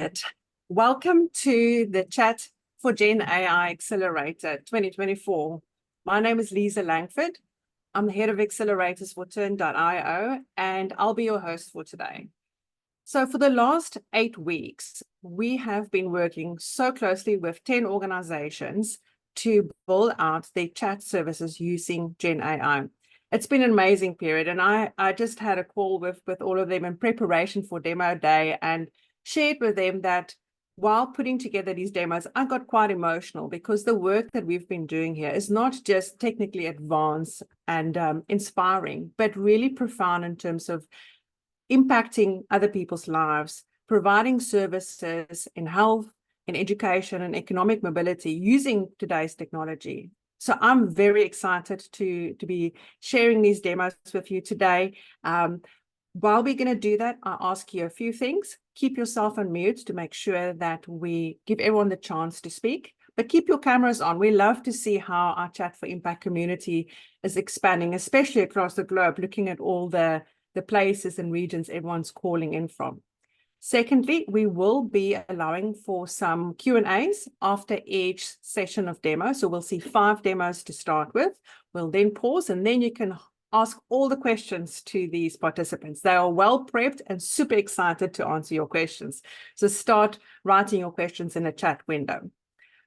right. Welcome to the chat for GenAI Accelerator 2024. My name is Lisa Langford. I'm the head of accelerators for Turn.io, and I'll be your host for today. So for the last 8 weeks, we have been working so closely with 10 organizations to build out their chat services using GenAI. It's been an amazing period, and I just had a call with all of them in preparation for demo day and shared with them that while putting together these demos, I got quite emotional because the work that we've been doing here is not just technically advanced and inspiring, but really profound in terms of impacting other people's lives, providing services in health, in education, and economic mobility using today's technology. So I'm very excited to be sharing these demos with you today. While we're going to do that, I'll ask you a few things. Keep yourself on mute to make sure that we give everyone the chance to speak, but keep your cameras on. We love to see how our Chat for Impact community is expanding, especially across the globe, looking at all the places and regions everyone's calling in from. Secondly, we will be allowing for some Q&As after each session of demo. So we'll see 5 demos to start with. We'll then pause, and then you can ask all the questions to these participants. They are well prepped and super excited to answer your questions. So start writing your questions in the chat window.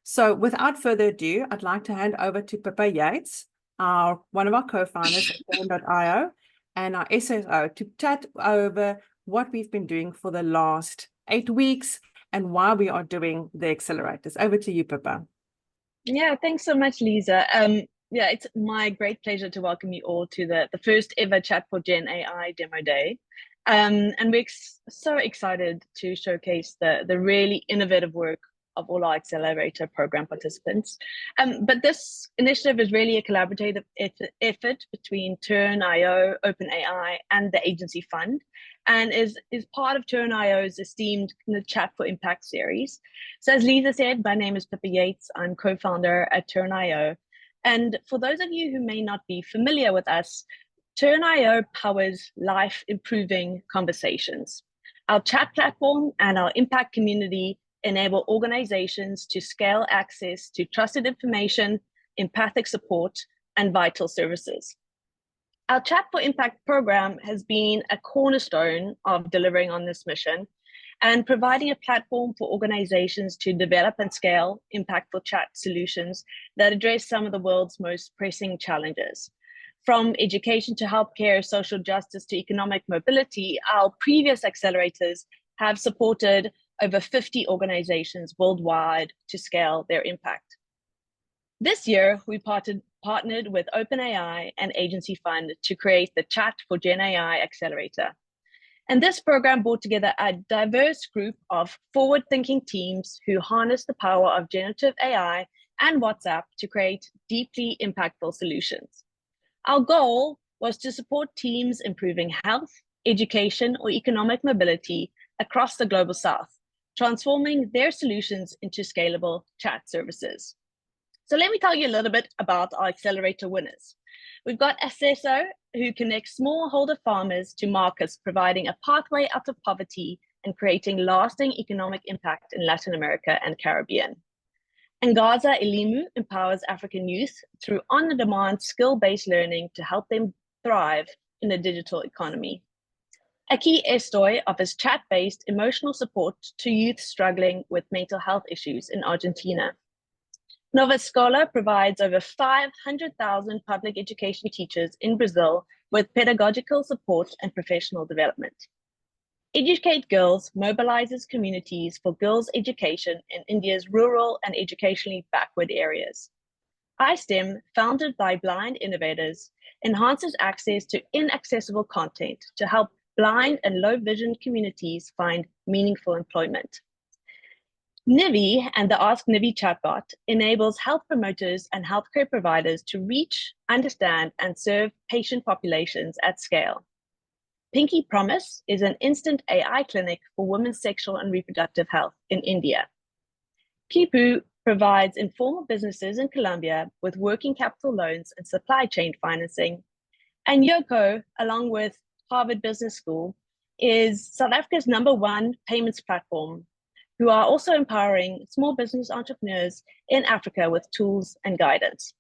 So without further ado, I'd like to hand over to Pippa Yates, one of our co-founders at Turn.io, and our SSO to chat over what we've been doing for the last 8 weeks and why we are doing the accelerators. Over to you, Pippa. Yeah, thanks so much, Lisa. Yeah, it's my great pleasure to welcome you all to the first ever Chat for GenAI Demo Day. And we're so excited to showcase the really innovative work of all our accelerator program participants. But this initiative is really a collaborative effort between Turn.io, OpenAI, and the Agency Fund, and is part of Turn.io's esteemed Chat for Impact series. So as Lisa said, my name is Pippa Yates. I'm co-founder at Turn.io. And for those of you who may not be familiar with us, Turn.io powers life-improving conversations. Our chat platform and our impact community enable organizations to scale access to trusted information, empathic support, and vital services. Our Chat for Impact program has been a cornerstone of delivering on this mission and providing a platform for organizations to develop and scale impactful chat solutions that address some of the world's most pressing challenges. From education to healthcare, social justice to economic mobility, our previous accelerators have supported over 50 organizations worldwide to scale their impact. This year, we partnered with OpenAI and Agency Fund to create the Chat for GenAI Accelerator. And this program brought together a diverse group of forward-thinking teams who harness the power of generative AI and WhatsApp to create deeply impactful solutions. Our goal was to support teams improving health, education, or economic mobility across the Global South, transforming their solutions into scalable chat services. So let me tell you a little bit about our accelerator winners. We've got Acceso, who connects smallholder farmers to markets, providing a pathway out of poverty and creating lasting economic impact in Latin America and Caribbean. Angaza Elimu empowers African youth through on-demand skill-based learning to help them thrive in the digital economy. Aquí, Estoy offers chat-based emotional support to youth struggling with mental health issues in Argentina. Escola provides over 500,000 public education teachers in Brazil with pedagogical support and professional development. Educate Girls mobilizes communities for girls' education in India's rural and educationally backward areas. iSTEM, founded by blind innovators, enhances access to inaccessible content to help blind and low vision communities find meaningful employment. Nivi and the Ask Nivi chatbot enables health promoters and healthcare providers to reach, understand, and serve patient populations at scale. Pinky Promise is an instant AI clinic for women's sexual and reproductive health in India. Quipu provides informal businesses in Colombia with working capital loans and supply chain financing. And Yoco, along with Harvard Business School, is South Africa's #1 payments platform, who are also empowering small business entrepreneurs in Africa with tools and guidance.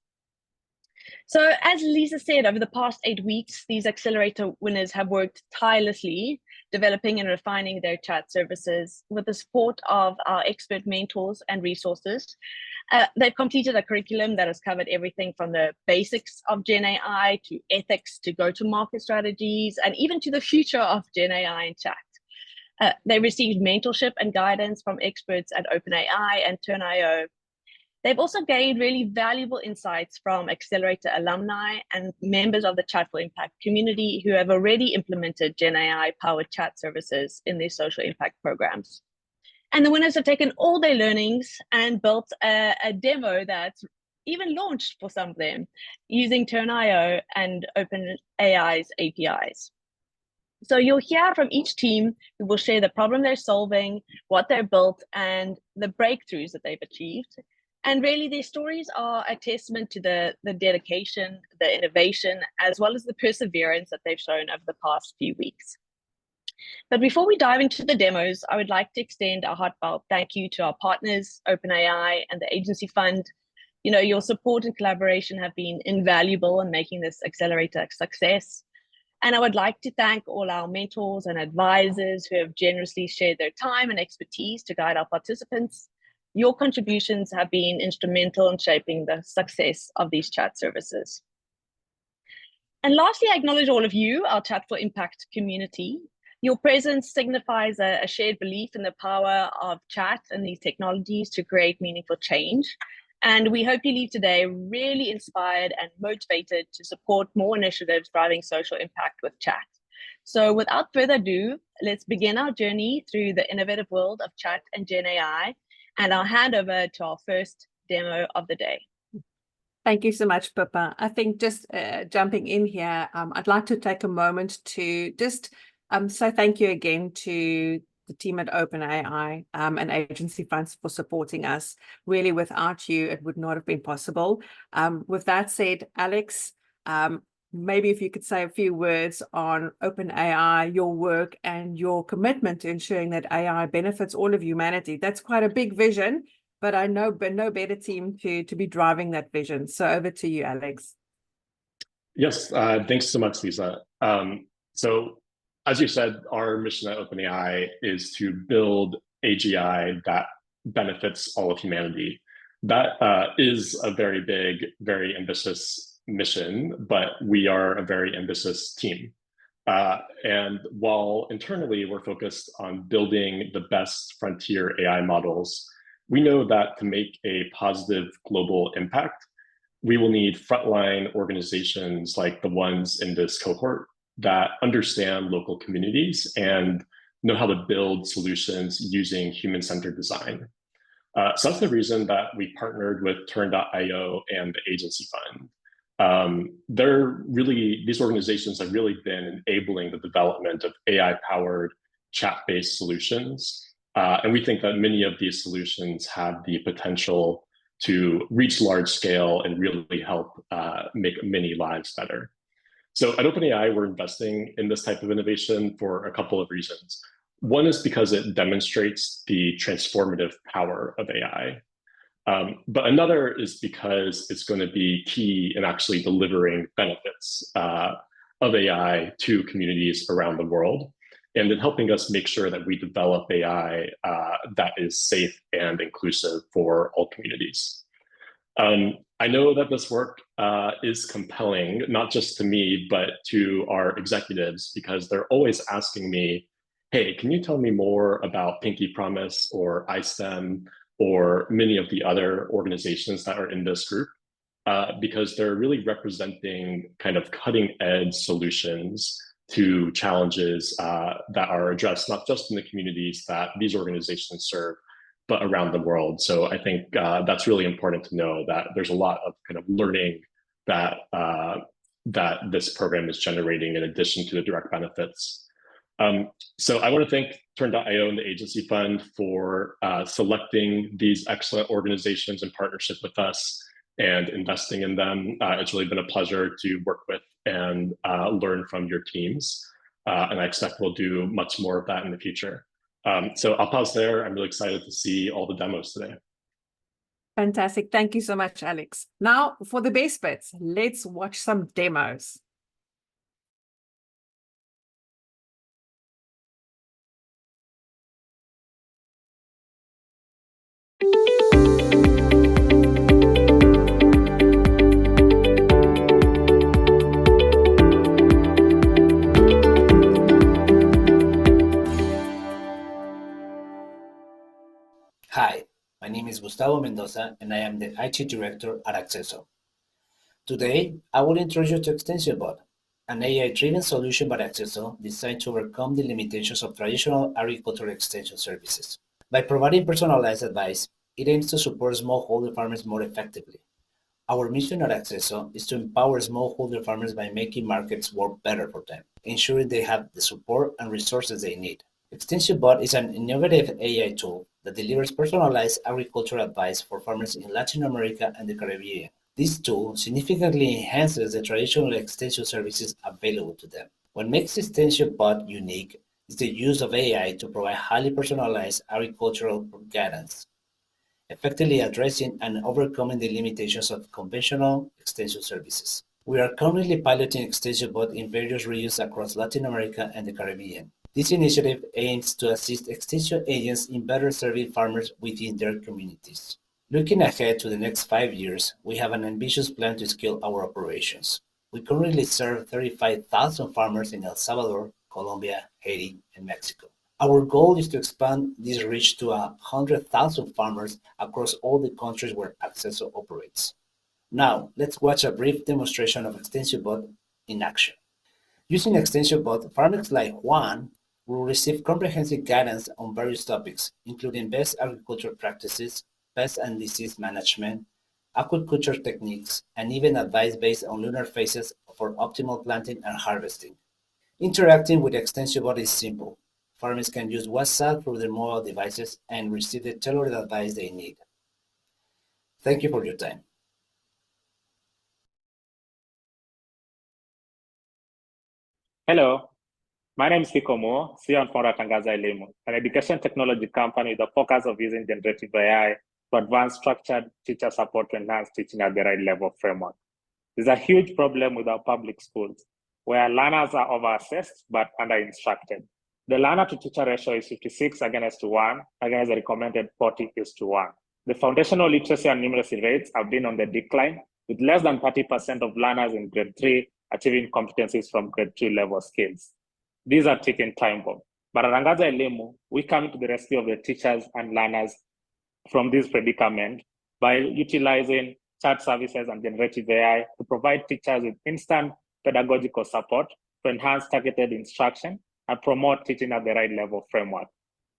So as Lisa said, over the past 8 weeks, these accelerator winners have worked tirelessly, developing and refining their chat services with the support of our expert mentors and resources. They've completed a curriculum that has covered everything from the basics of GenAI to ethics to go-to-market strategies, and even to the future of GenAI and chat. They received mentorship and guidance from experts at OpenAI and Turn.io. They've also gained really valuable insights from Accelerator alumni and members of the Chat for Impact community who have already implemented GenAI-powered chat services in their social impact programs. And the winners have taken all their learnings and built a demo that's even launched for some of them using Turn.io and OpenAI's APIs. So you'll hear from each team who will share the problem they're solving, what they're built, and the breakthroughs that they've achieved. And really, their stories are a testament to the dedication, the innovation, as well as the perseverance that they've shown over the past few weeks. But before we dive into the demos, I would like to extend a heartfelt thank you to our partners, OpenAI and the Agency Fund. You know, your support and collaboration have been invaluable in making this accelerator a success. And I would like to thank all our mentors and advisors who have generously shared their time and expertise to guide our participants. Your contributions have been instrumental in shaping the success of these chat services. And lastly, I acknowledge all of you, our Chat for Impact community. Your presence signifies a shared belief in the power of chat and these technologies to create meaningful change. And we hope you leave today really inspired and motivated to support more initiatives driving social impact with chat. So without further ado, let's begin our journey through the innovative world of chat and GenAI. And I'll hand over to our first demo of the day. Thank you so much, Pippa. I think just jumping in here, I'd like to take a moment to just say thank you again to the team at OpenAI and Agency Funds for supporting us. Really, without you, it would not have been possible. With that said, Alex, maybe if you could say a few words on OpenAI, your work and your commitment to ensuring that AI benefits all of humanity. That's quite a big vision, but I know no better team to be driving that vision. So over to you, Alex. Yes, thanks so much, Lisa. So as you said, our mission at OpenAI is to build AGI that benefits all of humanity. That is a very big, very ambitious mission, but we are a very ambitious team. And while internally we're focused on building the best frontier AI models, we know that to make a positive global impact, we will need frontline organizations like the ones in this cohort that understand local communities and know how to build solutions using human-centered design. So that's the reason that we partnered with Turn.io and the Agency Fund. These organizations have really been enabling the development of AI-powered chat-based solutions. And we think that many of these solutions have the potential to reach large scale and really help make many lives better. So at OpenAI, we're investing in this type of innovation for a couple of reasons. One is because it demonstrates the transformative power of AI. But another is because it's going to be key in actually delivering benefits of AI to communities around the world, and in helping us make sure that we develop AI that is safe and inclusive for all communities. I know that this work is compelling, not just to me, but to our executives, because they're always asking me, hey, can you tell me more about Pinky Promise or iSTEM or many of the other organizations that are in this group? Because they're really representing kind of cutting edge solutions to challenges that are addressed not just in the communities that these organizations serve, but around the world. So I think that's really important to know, that there's a lot of kind of learning that that this program is generating in addition to the direct benefits. So I want to thank Turn.io and the Agency Fund for selecting these excellent organizations in partnership with us and investing in them. It's really been a pleasure to work with and learn from your teams. And I expect we'll do much more of that in the future. So I'll pause there. I'm really excited to see all the demos today. Fantastic. Thank you so much, Alex. Now, for the best bits, let's watch some demos. Hi, my name is Gustavo Mendoza, and I am the IT Director at Acceso. Today, I will introduce you to ExtensioBot, an AI-driven solution by Acceso designed to overcome the limitations of traditional agricultural extension services. By providing personalized advice, it aims to support smallholder farmers more effectively. Our mission at Acceso is to empower smallholder farmers by making markets work better for them, ensuring they have the support and resources they need. ExtensioBot is an innovative AI tool that delivers personalized agricultural advice for farmers in Latin America and the Caribbean. This tool significantly enhances the traditional extension services available to them. What makes ExtensioBot unique is the use of AI to provide highly personalized agricultural guidance, effectively addressing and overcoming the limitations of conventional extension services. We are currently piloting ExtensioBot in various regions across Latin America and the Caribbean. This initiative aims to assist extension agents in better serving farmers within their communities. Looking ahead to the next 5 years, we have an ambitious plan to scale our operations. We currently serve 35,000 farmers in El Salvador, Colombia, Haiti, and Mexico. Our goal is to expand this reach to 100,000 farmers across all the countries where Acceso operates. Now, let's watch a brief demonstration of ExtensioBot in action. Using ExtensioBot, farmers like Juan will receive comprehensive guidance on various topics, including best agricultural practices, pest and disease management, aquaculture techniques, and even advice based on lunar phases for optimal planting and harvesting. Interacting with ExtensioBot is simple. Farmers can use WhatsApp through their mobile devices and receive the tailored advice they need. Thank you for your time. Hello, my name is Quipu, CEO and founder at Angaza Elimu, an education technology company with the focus of using generative AI to advance structured teacher support to enhance teaching at the right level framework. There's a huge problem with our public schools, where learners are over-assessed but under-instructed. The learner-to-teacher ratio is 56:1 against the recommended 40:1. The foundational literacy and numeracy rates have been on the decline, with less than 30% of learners in grade 3 achieving competencies from grade 2 level skills. These are ticking time bomb. But at Angaza Elimu, we come to the rescue of the teachers and learners from this predicament by utilizing chat services and generative AI to provide teachers with instant pedagogical support to enhance targeted instruction and promote teaching at the right level framework.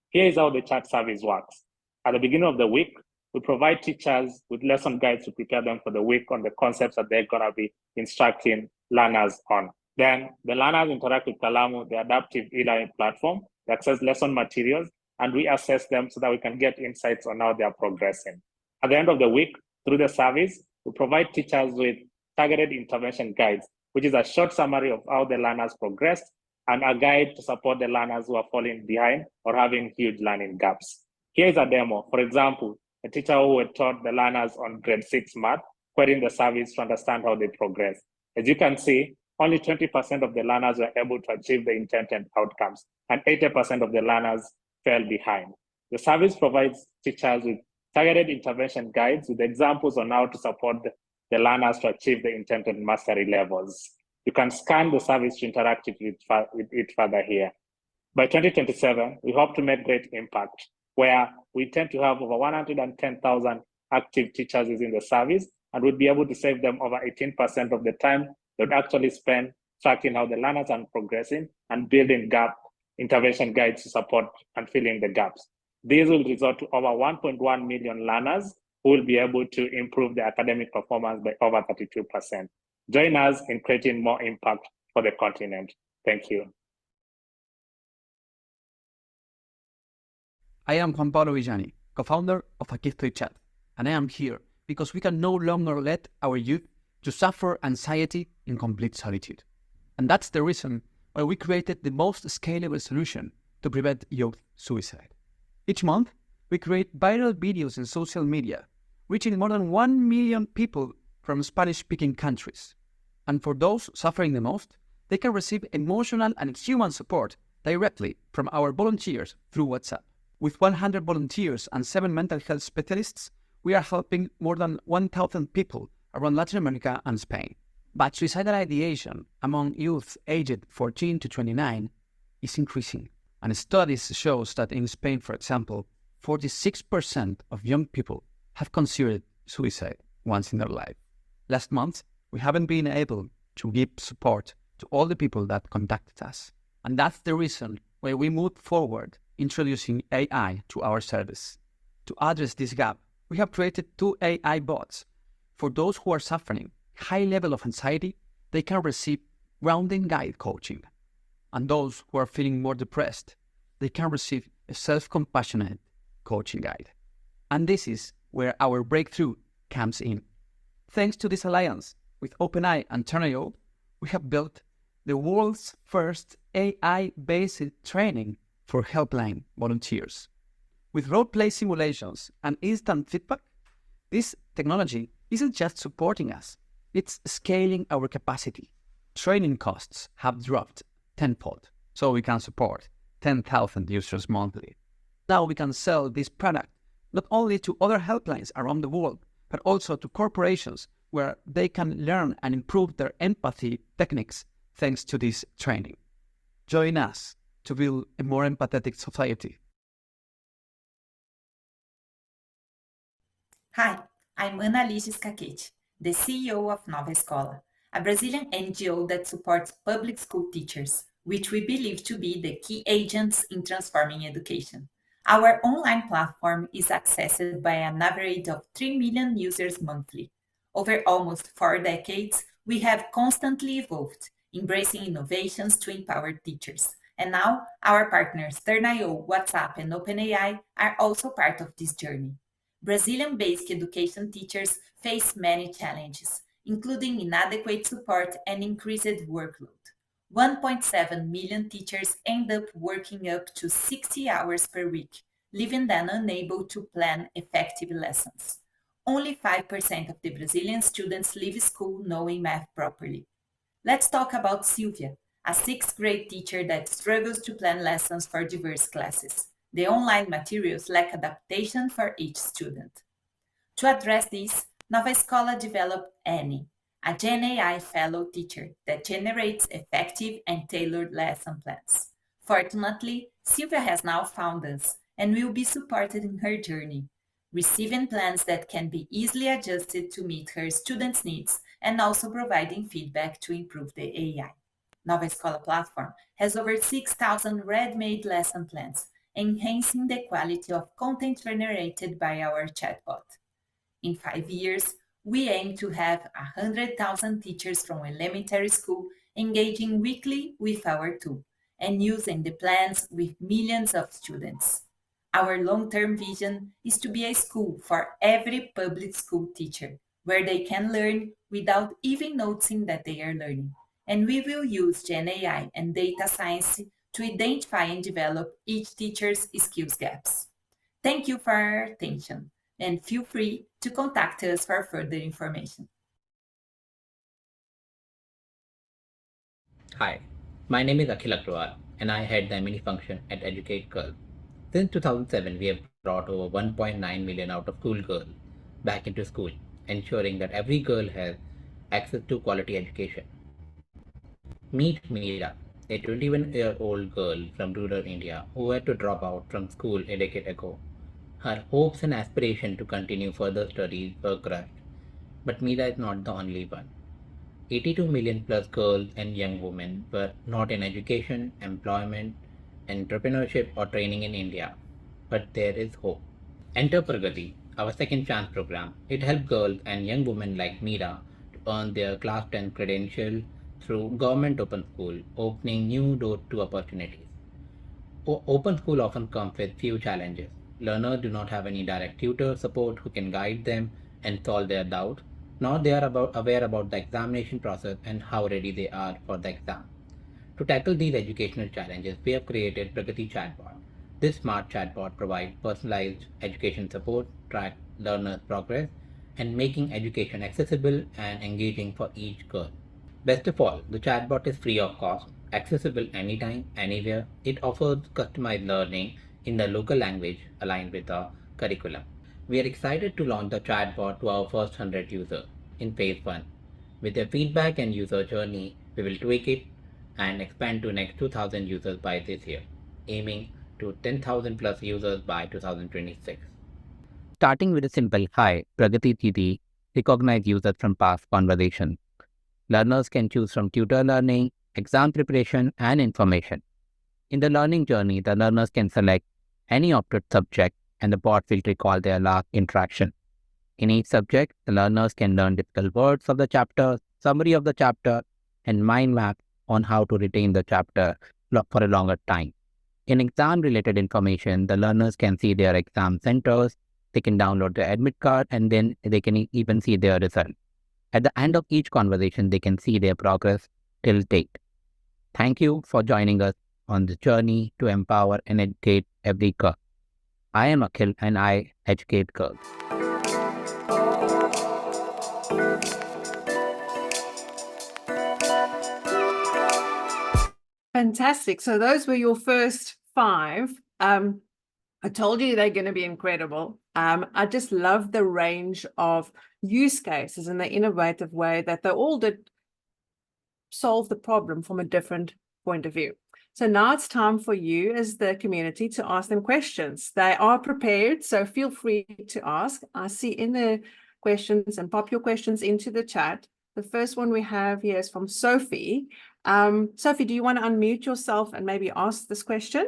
Here is how the chat service works. At the beginning of the week, we provide teachers with lesson guides to prepare them for the week on the concepts that they're gonna be instructing learners on. Then the learners interact with Kalamu, the adaptive e-learning platform, to access lesson materials, and we assess them so that we can get insights on how they are progressing. At the end of the week, through the service, we provide teachers with targeted intervention guides, which is a short summary of how the learners progressed and a guide to support the learners who are falling behind or having huge learning gaps. Here's a demo. For example, a teacher who had taught the learners on grade 6 math, querying the service to understand how they progress. As you can see, only 20% of the learners were able to achieve the intended outcomes, and 80% of the learners fell behind. The service provides teachers with targeted intervention guides with examples on how to support the learners to achieve the intended mastery levels. You can scan the service to interact with it further here. By 2027, we hope to make great impact, where we intend to have over 110,000 active teachers using the service, and we'd be able to save them over 18% of the time they would actually spend tracking how the learners are progressing and building gap intervention guides to support and fill in the gaps. These will result to over 1.1 million learners who will be able to improve their academic performance by over 32%. Join us in creating more impact for the continent. Thank you. I am Juan Pablo Villani, co-founder of Aquí, Estoy chat, and I am here because we can no longer let our youth to suffer anxiety in complete solitude. And that's the reason why we created the most scalable solution to prevent youth suicide. Each month, we create viral videos in social media, reaching more than 1 million people from Spanish-speaking countries. And for those suffering the most, they can receive emotional and human support directly from our volunteers through WhatsApp. With 100 volunteers and 7 mental health specialists, we are helping more than 1,000 people around Latin America and Spain. But suicidal ideation among youth aged 14 to 29 is increasing. And studies shows that in Spain, for example, 46% of young people have considered suicide once in their life. Last month, we haven't been able to give support to all the people that contacted us. And that's the reason why we moved forward introducing AI to our service. To address this gap, we have created 2 AI bots. For those who are suffering high level of anxiety, they can receive grounding guide coaching. And those who are feeling more depressed, they can receive a self-compassionate coaching guide. And this is where our breakthrough comes in. Thanks to this alliance with OpenAI and Turn.io, we have built the world's first AI-based training for helpline volunteers. With role-play simulations and instant feedback, this technology isn't just supporting us, it's scaling our capacity. Training costs have dropped tenfold, so we can support 10,000 users monthly. Now we can sell this product not only to other helplines around the world, but also to corporations where they can learn and improve their empathy techniques thanks to this training. Join us to build a more empathetic society. Hi, I'm Ana Liges Caquete, the CEO of Nova Escola, a Brazilian NGO that supports public school teachers, which we believe to be the key agents in transforming education. Our online platform is accessed by an average of 3 million users monthly. Over almost 4 decades, we have constantly evolved, embracing innovations to empower teachers. And now, our partners Turn.io, WhatsApp, and OpenAI are also part of this journey. Brazilian-based education teachers face many challenges, including inadequate support and increased workload. 1.7 million teachers end up working up to 60 hours per week, leaving them unable to plan effective lessons. Only 5% of the Brazilian students leave school knowing math properly. Let's talk about Silvia, a 6th grade teacher that struggles to plan lessons for diverse classes. The online materials lack adaptation for each student. To address this, Nova Escola developed Annie, a GenAI fellow teacher that generates effective and tailored lesson plans. Fortunately, Silvia has now found us and will be supported in her journey, receiving plans that can be easily adjusted to meet her students' needs and also providing feedback to improve the AI. Nova Escola platform has over 6,000 ready-made lesson plans, enhancing the quality of content generated by our chatbot. In 5 years, we aim to have 100,000 teachers from elementary school engaging weekly with our tool and using the plans with millions of students. Our long-term vision is to be a school for every public school teacher, where they can learn without even noticing that they are learning. And we will use GenAI and data science to identify and develop each teacher's skills gaps. Thank you for your attention, and feel free to contact us for further information. Hi, my name is Akhil Agrawal, and I head the mini function at Educate Girl. Since 2007, we have brought over 1.9 million out-of-school girls back into school, ensuring that every girl has access to quality education. Meet Meera, a 21-year-old girl from rural India who had to drop out from school a decade ago. Her hopes and aspiration to continue further studies were crushed, but Meera is not the only one. 82 million plus girls and young women were not in education, employment, entrepreneurship or training in India. But there is hope. Enter Pragati, our second chance program. It helps girls and young women like Meera to earn their class 10 credential through government open school, opening new doors to opportunities. Open school often comes with few challenges. Learners do not have any direct tutor support who can guide them and solve their doubts, nor they are aware about the examination process and how ready they are for the exam. To tackle these educational challenges, we have created Pragati Chatbot. This smart chatbot provides personalized education support, track learners' progress, and making education accessible and engaging for each girl. Best of all, the chatbot is free of cost, accessible anytime, anywhere. It offers customized learning in the local language aligned with the curriculum. We are excited to launch the chatbot to our first 100 users in phase 1. With their feedback and user journey, we will tweak it and expand to next 2,000 users by this year, aiming to 10,000 plus users by 2026. Starting with a simple hi, Pragati Didi, recognize users from past conversations. Learners can choose from tutor learning, exam preparation, and information. In the learning journey, the learners can select any opted subject and the bot will recall their last interaction. In each subject, the learners can learn difficult words of the chapter, summary of the chapter, and mind map on how to retain the chapter for a longer time. In exam-related information, the learners can see their exam centers, they can download the admit card, and then they can even see their result. At the end of each conversation, they can see their progress till date. Thank you for joining us on this journey to empower and educate every girl. I am Akhil and I educate girls. Fantastic. So those were your first 5. I told you they're going to be incredible. I just love the range of use cases and the innovative way that they all did solve the problem from a different point of view. So now it's time for you as the community to ask them questions. They are prepared, so feel free to ask. I see in the questions, and pop your questions into the chat. The first one we have here is from Sophie. Sophie, do you want to unmute yourself and maybe ask this question?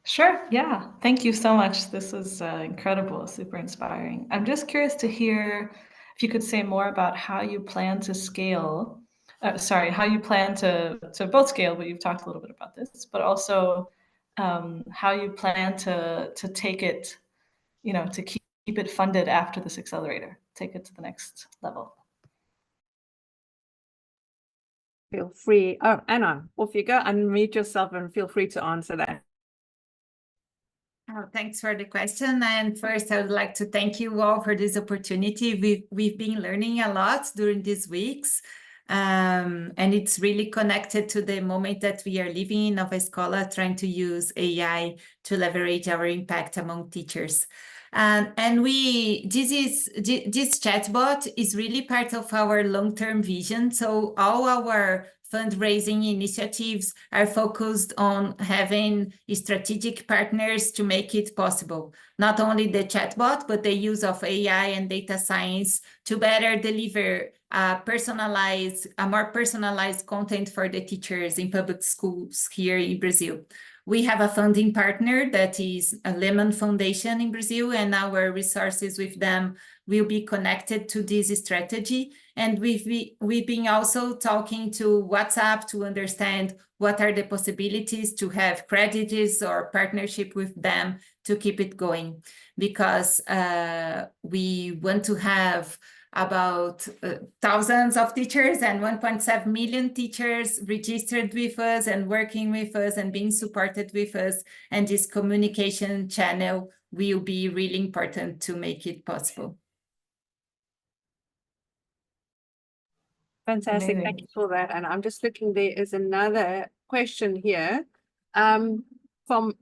Sure, yeah. Thank you so much. This is incredible, super inspiring. I'm just curious to hear if you could say more about how you plan to scale, how you plan to both scale, but you've talked a little bit about this, but also how you plan to take it, to keep it funded after this accelerator, take it to the next level. Feel free. Oh, Anna, off you go. Unmute yourself and feel free to answer that. Oh, thanks for the question. And first, I would like to thank you all for this opportunity. We've been learning a lot during these weeks, and it's really connected to the moment that we are living in of Escola, trying to use AI to leverage our impact among teachers. And this chatbot is really part of our long-term vision. So all our fundraising initiatives are focused on having strategic partners to make it possible. Not only the chatbot, but the use of AI and data science to better deliver more personalized content for the teachers in public schools here in Brazil. We have a funding partner that is a Lehman Foundation in Brazil, and our resources with them will be connected to this strategy. And we've been also talking to WhatsApp to understand what are the possibilities to have credits or partnership with them to keep it going. Because we want to have about thousands of teachers and 1.7 million teachers registered with us and working with us and being supported with us. And this communication channel will be really important to make it possible. Fantastic. Amazing. Thank you for that. And I'm just looking, there is another question here from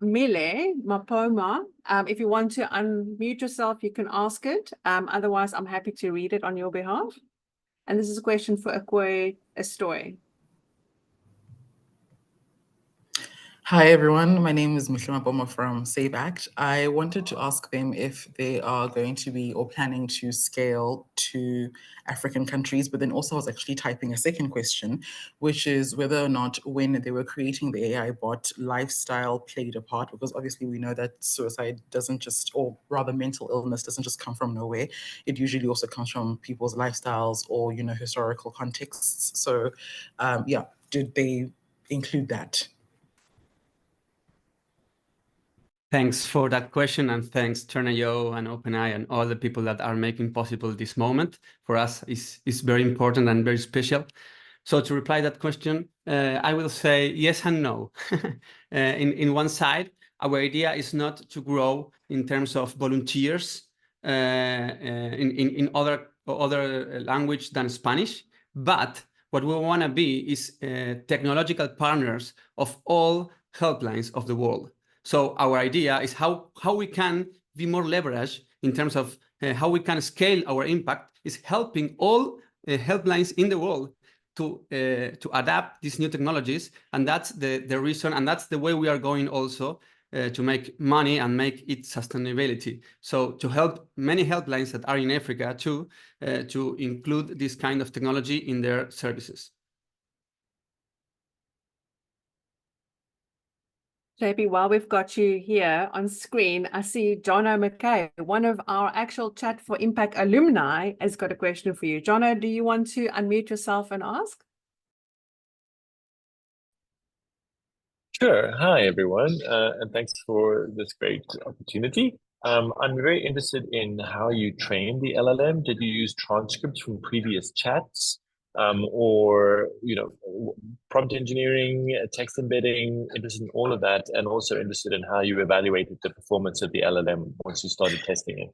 Mile Mapoma. If you want to unmute yourself, you can ask it. Otherwise, I'm happy to read it on your behalf. And this is a question for Estoy. Hi, everyone. My name is Mushima Boma from Save Act. I wanted to ask them if they are going to be or planning to scale to African countries, but then also I was actually typing a second question, which is whether or not when they were creating the AI bot, lifestyle played a part, because obviously we know that suicide doesn't just, or rather mental illness doesn't just come from nowhere. It usually also comes from people's lifestyles or, historical contexts. So yeah, did they include that? Thanks for that question, and thanks Turn.io and OpenAI and all the people that are making possible this moment. For us, it's very important and very special. So to reply that question, I will say yes and no. In one side, our idea is not to grow in terms of volunteers in other language than Spanish, but what we want to be is technological partners of all helplines of the world. So our idea is how we can be more leveraged in terms of how we can scale our impact is helping all helplines in the world to adapt these new technologies, and that's the reason, and that's the way we are going also to make money and make it sustainability. So to help many helplines that are in Africa too, to include this kind of technology in their services. JP, while we've got you here on screen, I see Jono McKay, one of our actual Chat for Impact alumni, has got a question for you. Jono, do you want to unmute yourself and ask? Sure. Hi, everyone, and thanks for this great opportunity. I'm very interested in how you train the LLM. Did you use transcripts from previous chats, or prompt engineering, text embedding? Interested in all of that, and also interested in how you evaluated the performance of the LLM once you started testing it.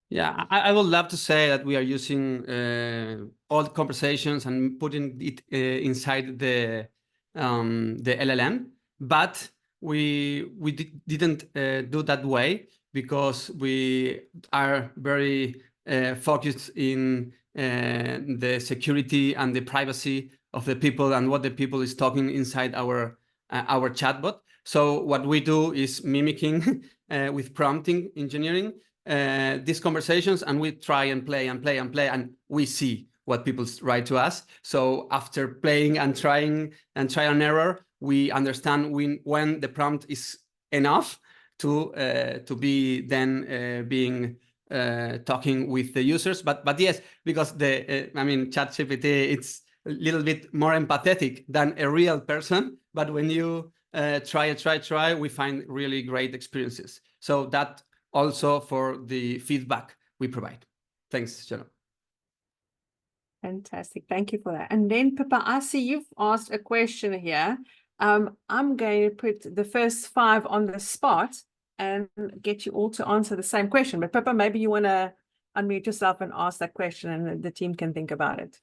Yeah, I would love to say that we are using all the conversations and putting it inside the LLM, but we didn't do that way because we are very focused in the security and the privacy of the people and what the people is talking inside our chatbot. So what we do is mimicking with prompting engineering these conversations, and we try and play and we see what people write to us. So after playing and trying and trial and error, we understand when the prompt is enough to be then being talking with the users. But yes, because ChatGPT, it's a little bit more empathetic than a real person. But when you try, we find really great experiences. So that also for the feedback we provide. Thanks, Jono. Fantastic. Thank you for that. And then, Pippa, I see you've asked a question here. I'm going to put the first 5 on the spot and get you all to answer the same question. But Pippa, maybe you want to unmute yourself and ask that question, and the team can think about it.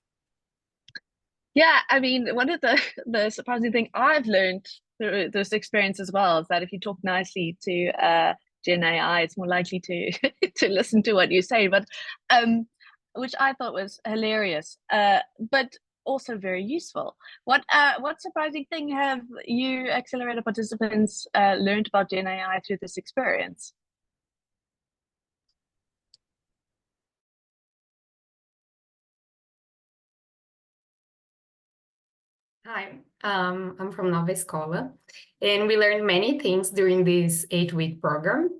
Yeah, I mean, one of the surprising thing I've learned through this experience as well is that if you talk nicely to GenAI, it's more likely to to listen to what you say. But which I thought was hilarious, but also very useful. What surprising thing have you Accelerator participants learned about GenAI through this experience? Hi, I'm from Nova Escola, and we learned many things during this 8-week program.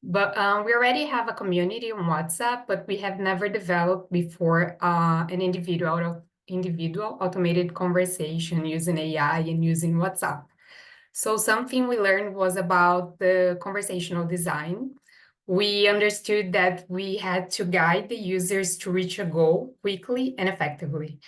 But we already have a community on WhatsApp, but we have never developed before an individual automated conversation using AI and using WhatsApp. So something we learned was about the conversational design. We understood that we had to guide the users to reach a goal quickly and effectively.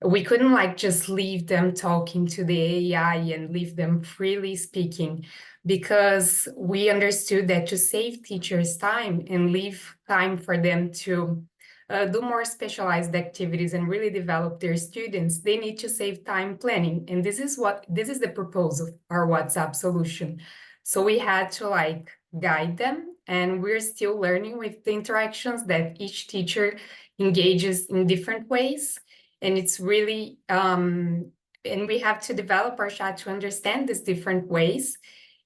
We couldn't just leave them talking to the AI and leave them freely speaking, because we understood that to save teachers time and leave time for them to do more specialized activities and really develop their students, they need to save time planning. And this is the purpose of our WhatsApp solution. So we had to guide them, and we're still learning with the interactions that each teacher engages in different ways. And it's really, and we have to develop our chat to understand these different ways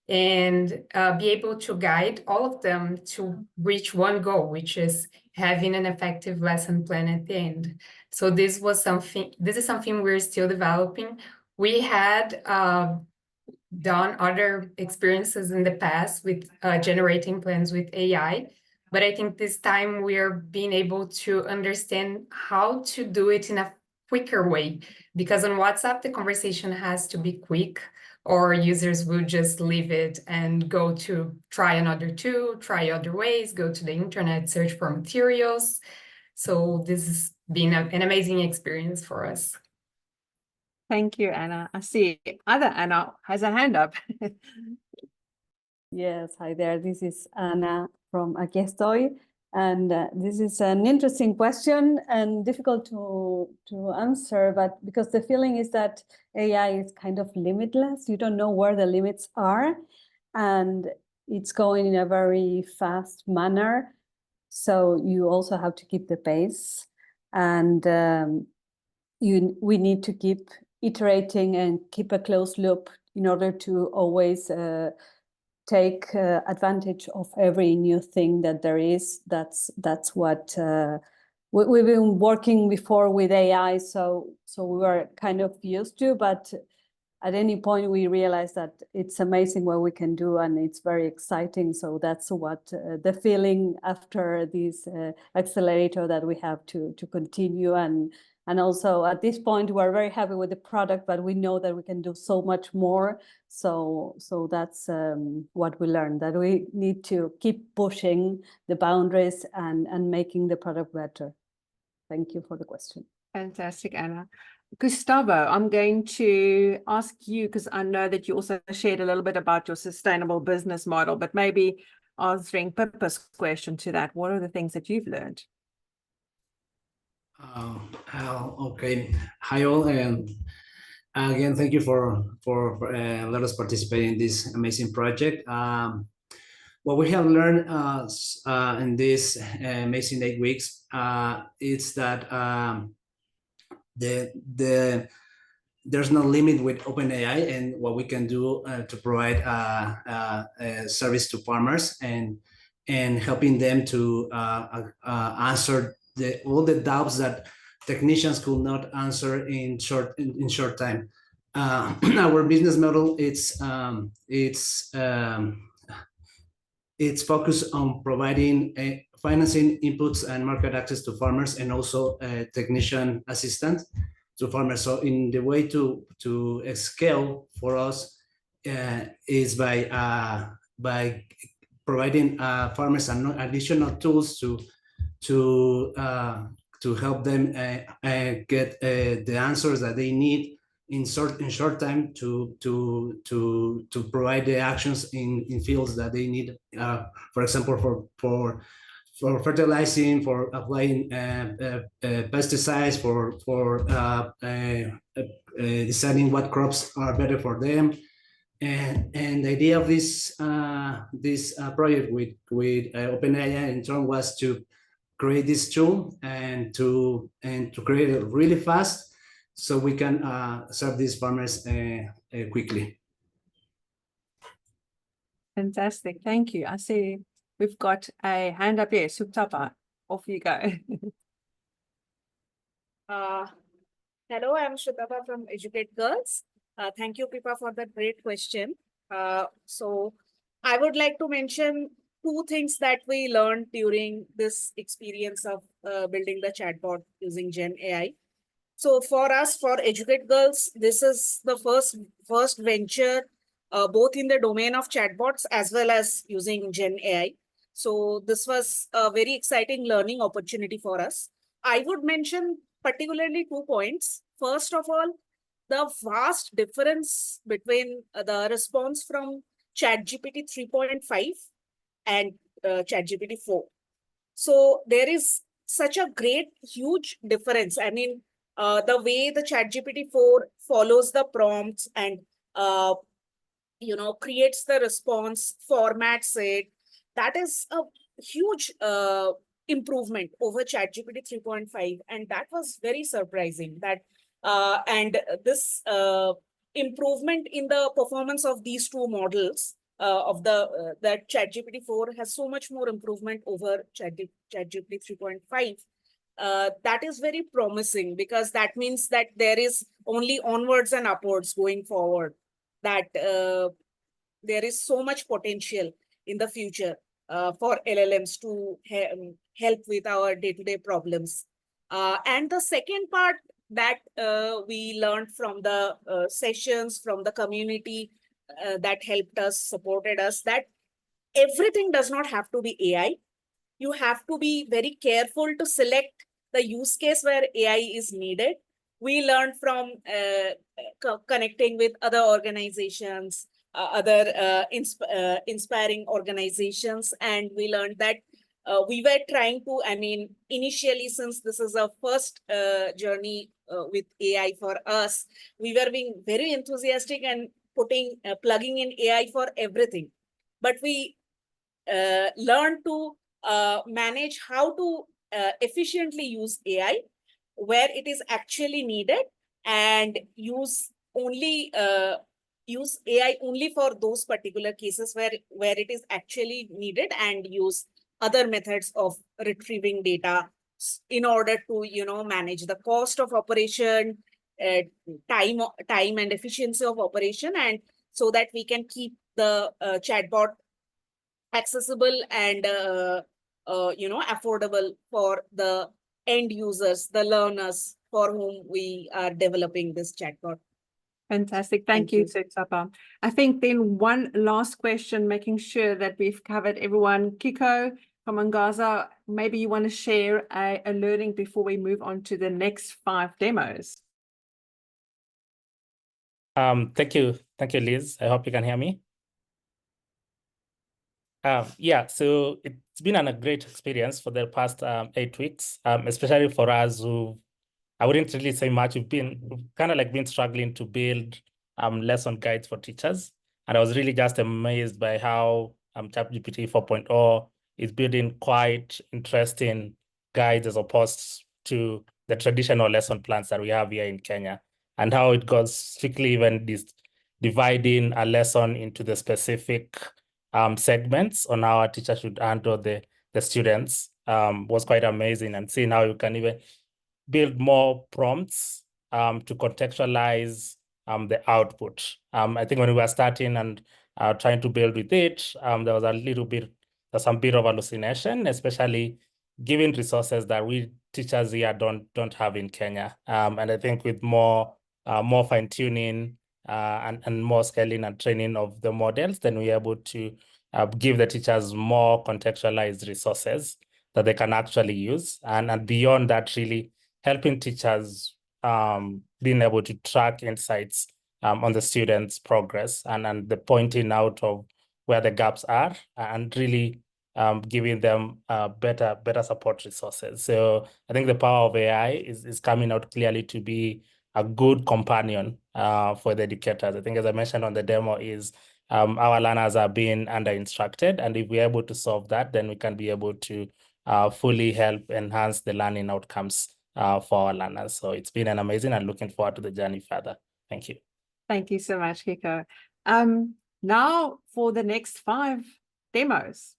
and be able to guide all of them to reach one goal, which is having an effective lesson plan at the end. So this is something we're still developing. We had done other experiences in the past with generating plans with AI, but I think this time we're being able to understand how to do it in a quicker way, because on WhatsApp, the conversation has to be quick, or users will just leave it and go to try another tool, try other ways, go to the internet, search for materials. So this is been an amazing experience for us. Thank you, Anna. I see other Anna has a hand up. Yes, hi there. This is Anna from Aquí, Estoy. And this is an interesting question and difficult to answer, but because the feeling is that AI is kind of limitless. You don't know where the limits are, and it's going in a very fast manner. So you also have to keep the pace, and we need to keep iterating and keep a closed loop in order to always take advantage of every new thing that there is. That's what we've been working before with AI, so we were kind of used to, but at any point we realize that it's amazing what we can do, and it's very exciting. So that's what the feeling after this accelerator, that we have to continue, and also at this point we're very happy with the product, but we know that we can do so much more. So that's what we learned, that we need to keep pushing the boundaries and making the product better. Thank you for the question. Fantastic, Anna. Gustavo, I'm going to ask you, because I know that you also shared a little bit about your sustainable business model, but maybe answering Pippa's question to that, what are the things that you've learned? Okay. Hi all, and again, thank you for let us participate in this amazing project. What we have learned in this amazing 8 weeks is that there's no limit with OpenAI and what we can do to provide service to farmers and helping them to answer all the doubts that technicians could not answer in short time. Our business model it's focused on providing financing inputs and market access to farmers, and also technician assistance to farmers. So in the way to scale for us is by providing farmers additional tools to help them get the answers that they need in short time to provide the actions in fields that they need. For example, for fertilizing, for applying pesticides, for deciding what crops are better for them. And the idea of this project with OpenAI in turn was to create this tool and to create it really fast, so we can serve these farmers quickly. Fantastic, thank you. I see we've got a hand up here. Suktapa, off you go. Hello, I'm Shutapa from Educate Girls. Thank you, Pippa, for that great question. So I would like to mention 2 things that we learned during this experience of building the chatbot using GenAI. So for us, for Educate Girls, this is the first venture, both in the domain of chatbots as well as using GenAI. So this was a very exciting learning opportunity for us. I would mention particularly 2 points. First of all, the vast difference between the response from ChatGPT 3.5 and ChatGPT 4. So there is such a great, huge difference. I mean, the way the ChatGPT 4 follows the prompts and creates the response, formats it, that is a huge improvement over ChatGPT 3.5, and that was very surprising. That and this improvement in the performance of these 2 models of that ChatGPT 4 has so much more improvement over ChatGPT 3.5. That is very promising, because that means that there is only onwards and upwards going forward, that there is so much potential in the future for LLMs to help with our day-to-day problems. And the second part that we learned from the sessions, from the community that helped us, supported us, that everything does not have to be AI. You have to be very careful to select the use case where AI is needed. We learned from connecting with other organizations, other inspiring organizations, and we learned that we were trying to, initially, since this is our first journey with AI for us, we were being very enthusiastic and plugging in AI for everything. But we learned to manage how to efficiently use AI where it is actually needed, and use AI only for those particular cases where it is actually needed, and use other methods of retrieving data in order to manage the cost of operation, time and efficiency of operation, and so that we can keep the chatbot accessible and affordable for the end users, the learners for whom we are developing this chatbot. Fantastic. Thank you, Setsapa. I think then one last question, making sure that we've covered everyone. Kiko from Angaza, maybe you want to share a learning before we move on to the next 5 demos. Thank you, Liz. I hope you can hear me. Yeah, so it's been a great experience for the past 8 weeks, especially for us who, I wouldn't really say much. We've kind of been struggling to build lesson guides for teachers. And I was really just amazed by how ChatGPT 4.0 is building quite interesting guides as opposed to the traditional lesson plans that we have here in Kenya, and how it goes strictly even dividing a lesson into the specific segments on how a teacher should handle the students was quite amazing. And seeing how you can even build more prompts to contextualize the output. I think when we were starting and trying to build with it, there was some bit of hallucination, especially given resources that we teachers here don't have in Kenya. And I think with more fine-tuning and more scaling and training of the models, then we're able to give the teachers more contextualized resources that they can actually use. And beyond that, really helping teachers being able to track insights on the students' progress and the pointing out of where the gaps are, and really giving them better support resources. So I think the power of AI is coming out clearly to be a good companion for the educators. I think, as I mentioned on the demo, is our learners are being under-instructed, and if we're able to solve that, then we can be able to fully help enhance the learning outcomes for our learners. So it's been an amazing, and looking forward to the journey further. Thank you. Thank you so much, Kiko. Now for the next 5 demos.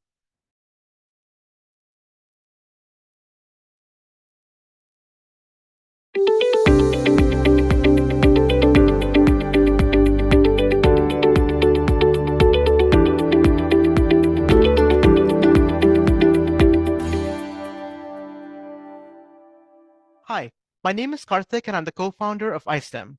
Hi, my name is Karthik and I'm the co-founder of iSTEM.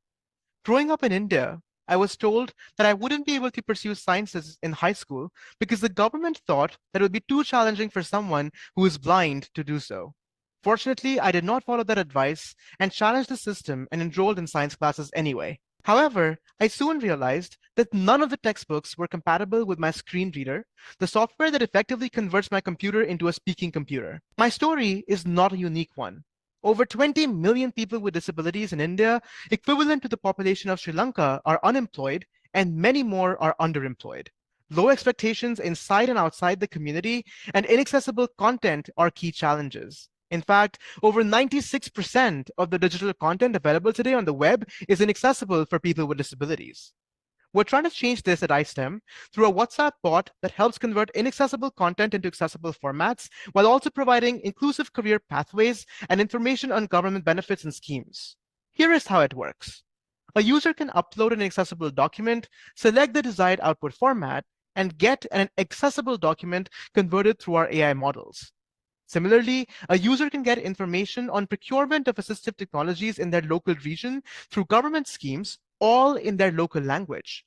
Growing up in India, I was told that I wouldn't be able to pursue sciences in high school because the government thought that it would be too challenging for someone who is blind to do so. Fortunately, I did not follow that advice and challenged the system and enrolled in science classes anyway. However, I soon realized that none of the textbooks were compatible with my screen reader, the software that effectively converts my computer into a speaking computer. My story is not a unique one. Over 20 million people with disabilities in India, equivalent to the population of Sri Lanka, are unemployed, and many more are underemployed. Low expectations inside and outside the community and inaccessible content are key challenges. In fact, over 96% of the digital content available today on the web is inaccessible for people with disabilities. We're trying to change this at iSTEM through a WhatsApp bot that helps convert inaccessible content into accessible formats, while also providing inclusive career pathways and information on government benefits and schemes. Here is how it works. A user can upload an accessible document, select the desired output format, and get an accessible document converted through our AI models. Similarly, a user can get information on procurement of assistive technologies in their local region through government schemes, all in their local language.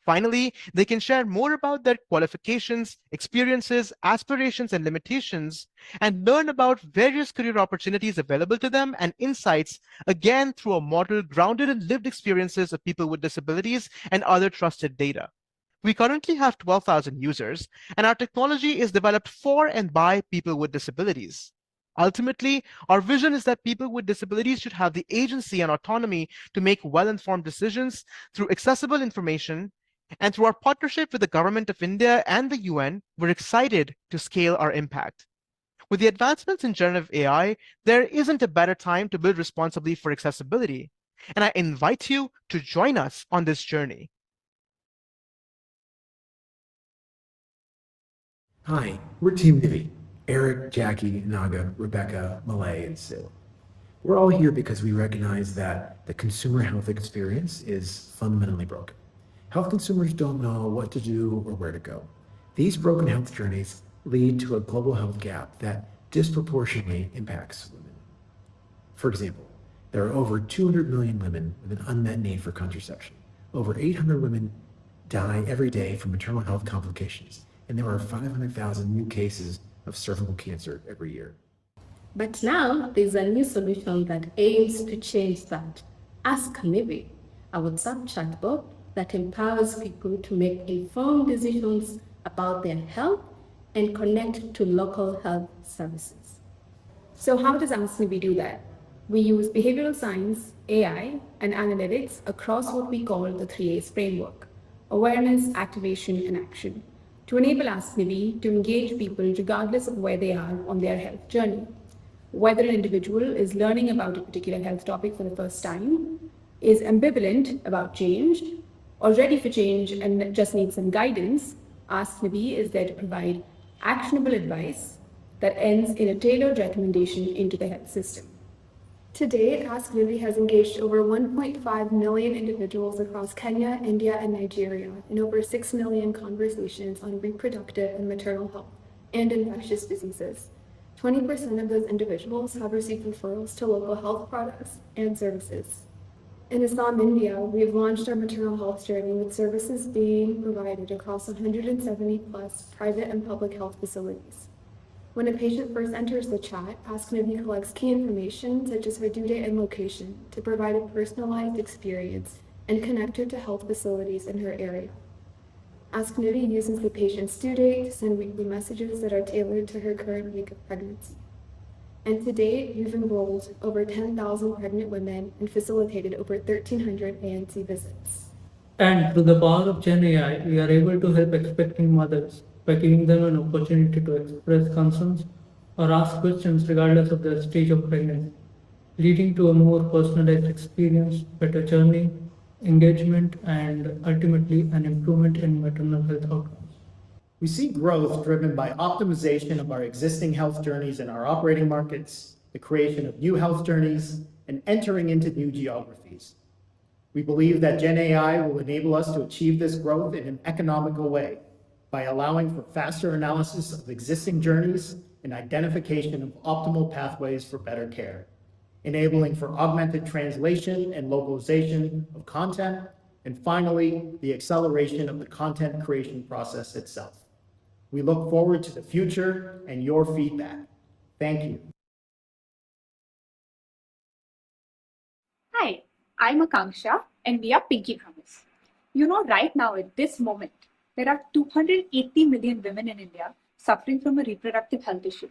Finally, they can share more about their qualifications, experiences, aspirations, and limitations, and learn about various career opportunities available to them and insights, again through a model grounded in lived experiences of people with disabilities and other trusted data. We currently have 12,000 users, and our technology is developed for and by people with disabilities. Ultimately, our vision is that people with disabilities should have the agency and autonomy to make well-informed decisions through accessible information. And through our partnership with the Government of India and the UN, we're excited to scale our impact. With the advancements in generative AI, there isn't a better time to build responsibly for accessibility. And I invite you to join us on this journey. Hi, we're Team Nivi. Eric, Jackie, Naga, Rebecca, Malay, and Sil. We're all here because we recognize that the consumer health experience is fundamentally broken. Health consumers don't know what to do or where to go. These broken health journeys lead to a global health gap that disproportionately impacts women. For example, there are over 200 million women with an unmet need for contraception. Over 800 women die every day from maternal health complications, and there are 500,000 new cases of cervical cancer every year. But now there's a new solution that aims to change that. Ask Nivi, our WhatsApp chatbot that empowers people to make informed decisions about their health and connect to local health services. So how does Ask Nivi do that? We use behavioral science, AI, and analytics across what we call the 3A's framework: awareness, activation, and action, to enable Ask Nivi to engage people regardless of where they are on their health journey. Whether an individual is learning about a particular health topic for the first time, is ambivalent about change, or ready for change and just needs some guidance, Ask Nivi is there to provide actionable advice that ends in a tailored recommendation into the health system. To date, Ask Nivi has engaged over 1.5 million individuals across Kenya, India, and Nigeria in over 6 million conversations on reproductive and maternal health and infectious diseases. 20% of those individuals have received referrals to local health products and services. In Assam, India, we have launched our maternal health journey with services being provided across 170 plus private and public health facilities. When a patient first enters the chat, Ask Nivi collects key information such as her due date and location to provide a personalized experience and connect her to health facilities in her area. Ask Nivi uses the patient's due date to send weekly messages that are tailored to her current week of pregnancy. And to date, we've enrolled over 10,000 pregnant women and facilitated over 1,300 ANC visits. And through the power of GenAI, we are able to help expecting mothers by giving them an opportunity to express concerns or ask questions regardless of their stage of pregnancy, leading to a more personalized experience, better journey, engagement, and ultimately an improvement in maternal health outcomes. We see growth driven by optimization of our existing health journeys in our operating markets, the creation of new health journeys, and entering into new geographies. We believe that GenAI will enable us to achieve this growth in an economical way by allowing for faster analysis of existing journeys and identification of optimal pathways for better care, enabling for augmented translation and localization of content, and finally, the acceleration of the content creation process itself. We look forward to the future and your feedback. Thank you. Hi, I'm Akanksha, and we are Pinky Promise. You know, right now at this moment, there are 280 million women in India suffering from a reproductive health issue.